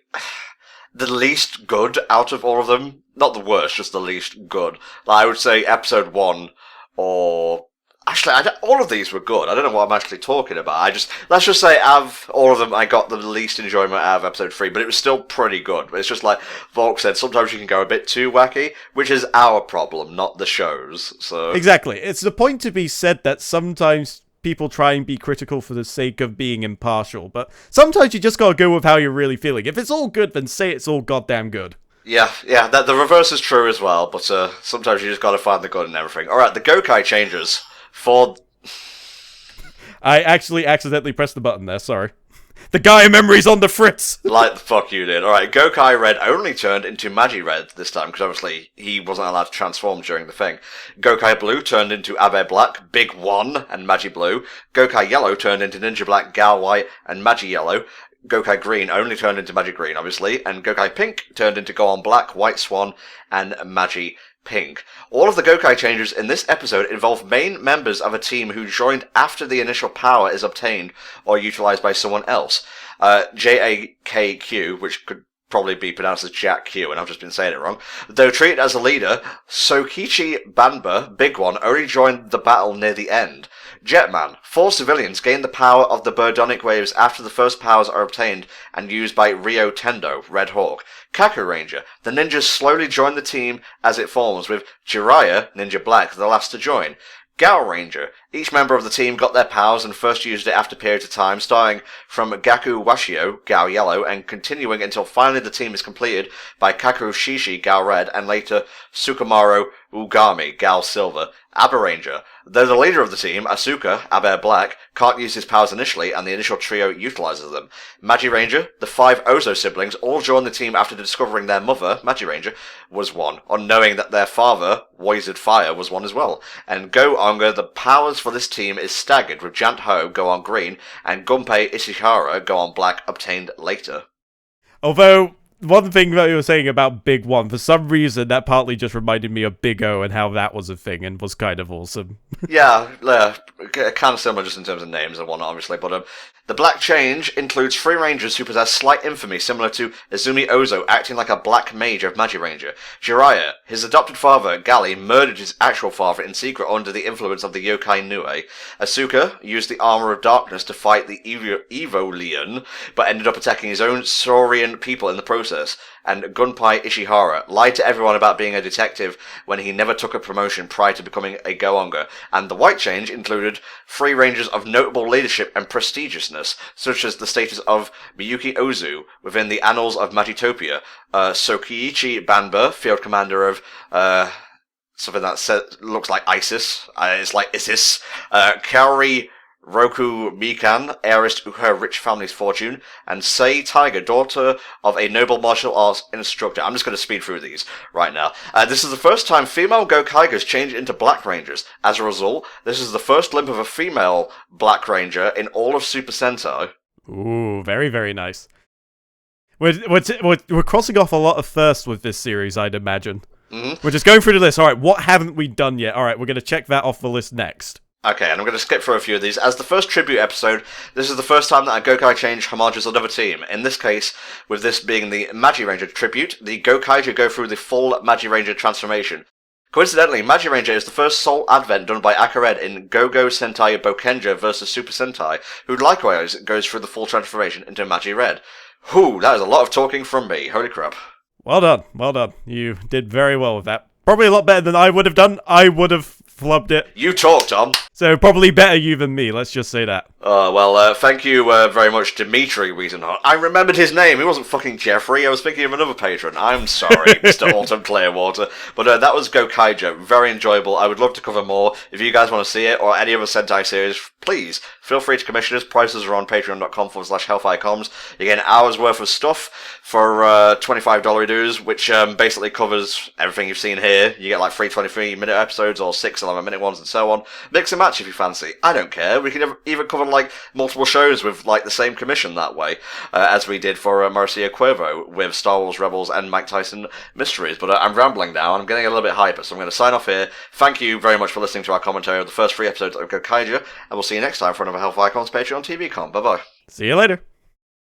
the least good out of all of them. Not the worst, just the least good. Like, I would say episode 1, or... Actually, all of these were good. I don't know what I'm actually talking about. Let's just say out of all of them, I got the least enjoyment out of episode 3, but it was still pretty good. But it's just like Volk said, sometimes you can go a bit too wacky, which is our problem, not the show's. So exactly. It's the point to be said that sometimes people try and be critical for the sake of being impartial, but sometimes you just gotta go with how you're really feeling. If it's all good, then say it's all goddamn good. Yeah, that the reverse is true as well, but sometimes you just gotta find the good in everything. Alright, the Gokai changes. I actually accidentally pressed the button there, sorry. The Gaia memory's on the fritz! Like the fuck you did. Alright, Gokai Red only turned into Magi Red this time, because obviously he wasn't allowed to transform during the thing. Gokai Blue turned into Abe Black, Big One, and Magi Blue. Gokai Yellow turned into Ninja Black, Gal White, and Magi Yellow. Gokai Green only turned into Magi Green, obviously. And Gokai Pink turned into Go On Black, White Swan, and Magi Pink. All of the Gokai changes in this episode involve main members of a team who joined after the initial power is obtained or utilized by someone else. JAKQ, which could probably be pronounced as Jack Q, and I've just been saying it wrong. Though treated as a leader, Sokichi Banba, Big One, only joined the battle near the end. Jetman, 4 civilians gain the power of the Birdonic waves after the first powers are obtained and used by Ryo Tendo, Red Hawk. Kaku Ranger, the ninjas slowly join the team as it forms, with Jiraiya, Ninja Black, the last to join. Gao Ranger, each member of the team got their powers and first used it after periods of time, starting from Gaku Washio, Gao Yellow, and continuing until finally the team is completed by Kaku Shishi, Gao Red, and later Sukumaru Ugami, Gal Silver. Abe Ranger, though the leader of the team, Asuka, Abe Black, can't use his powers initially, and the initial trio utilizes them. Magi Ranger, the 5 Ozo siblings, all joined the team after discovering their mother, Magi Ranger, was one, on knowing that their father, Wizard Fire, was one as well. And Go Onga, the powers for this team is staggered, with Jant Ho, Go On Green, and Gunpei Ishihara, Go On Black, obtained later. Although, one thing that you were saying about Big One, for some reason, that partly just reminded me of Big O and how that was a thing and was kind of awesome. Yeah, kind of similar just in terms of names and whatnot, obviously, but the Black Change includes 3 Rangers who possess slight infamy similar to Izumi Ozo acting like a Black Mage of Magi Ranger. Jiraiya, his adopted father, Gali, murdered his actual father in secret under the influence of the Yokai Nue. Asuka used the Armor of Darkness to fight the Evolian, but ended up attacking his own Saurian people in the process. And Gunpei Ishihara lied to everyone about being a detective when he never took a promotion prior to becoming a Goonga. And the White Change included 3 Rangers of notable leadership and prestigiousness, such as the status of Miyuki Ozu within the annals of Magitopia, Sokiichi Banba, field commander of something that looks like ISIS, it's like ISIS, Kaori Roku Mikan, heiress to her rich family's fortune, and Sei Tiger, daughter of a noble martial arts instructor. I'm just going to speed through these right now. This is the first time female Gokaigers change into Black Rangers. As a result, this is the first glimpse of a female Black Ranger in all of Super Sentai. Ooh, very, very nice. We're crossing off a lot of firsts with this series, I'd imagine. Mm-hmm. We're just going through the list. Alright, what haven't we done yet? Alright, we're going to check that off the list next. Okay, and I'm going to skip through a few of these. As the first tribute episode, this is the first time that a Gokai change homages another team. In this case, with this being the Magi Ranger tribute, the Gokaiger go through the full Magi Ranger transformation. Coincidentally, Magi Ranger is the first sole advent done by Akared in Gogo Sentai Gokaiger vs Super Sentai, who likewise goes through the full transformation into Magi Red. Whew, that is a lot of talking from me. Holy crap. Well done, well done. You did very well with that. Probably a lot better than I would have done. I would have flubbed it. You talk, Tom. So probably better you than me, let's just say that. Thank you very much, Dimitri Wiesenhart. I remembered his name. He wasn't fucking Jeffrey. I was thinking of another patron. I'm sorry, Mr. Autumn Clearwater. But that was Gokaiger. Very enjoyable. I would love to cover more. If you guys want to see it, or any other Sentai series, please feel free to commission us. Prices are on patreon.com/HellfireComms. You get an hour's worth of stuff for $25 dues, which basically covers everything you've seen here. You get like 3 23-minute episodes, or 6 11-minute ones, and so on. Mix and match if you fancy. I don't care. We can even cover like multiple shows with like the same commission that way, as we did for Marcia Cuervo with Star Wars Rebels and Mike Tyson Mysteries. But I'm rambling now, and I'm getting a little bit hyper, so I'm going to sign off here. Thank you very much for listening to our commentary of the first 3 episodes of Gokaiger, and we'll see you next time for another HellfireComms Patreon TV Com. Bye bye. See you later.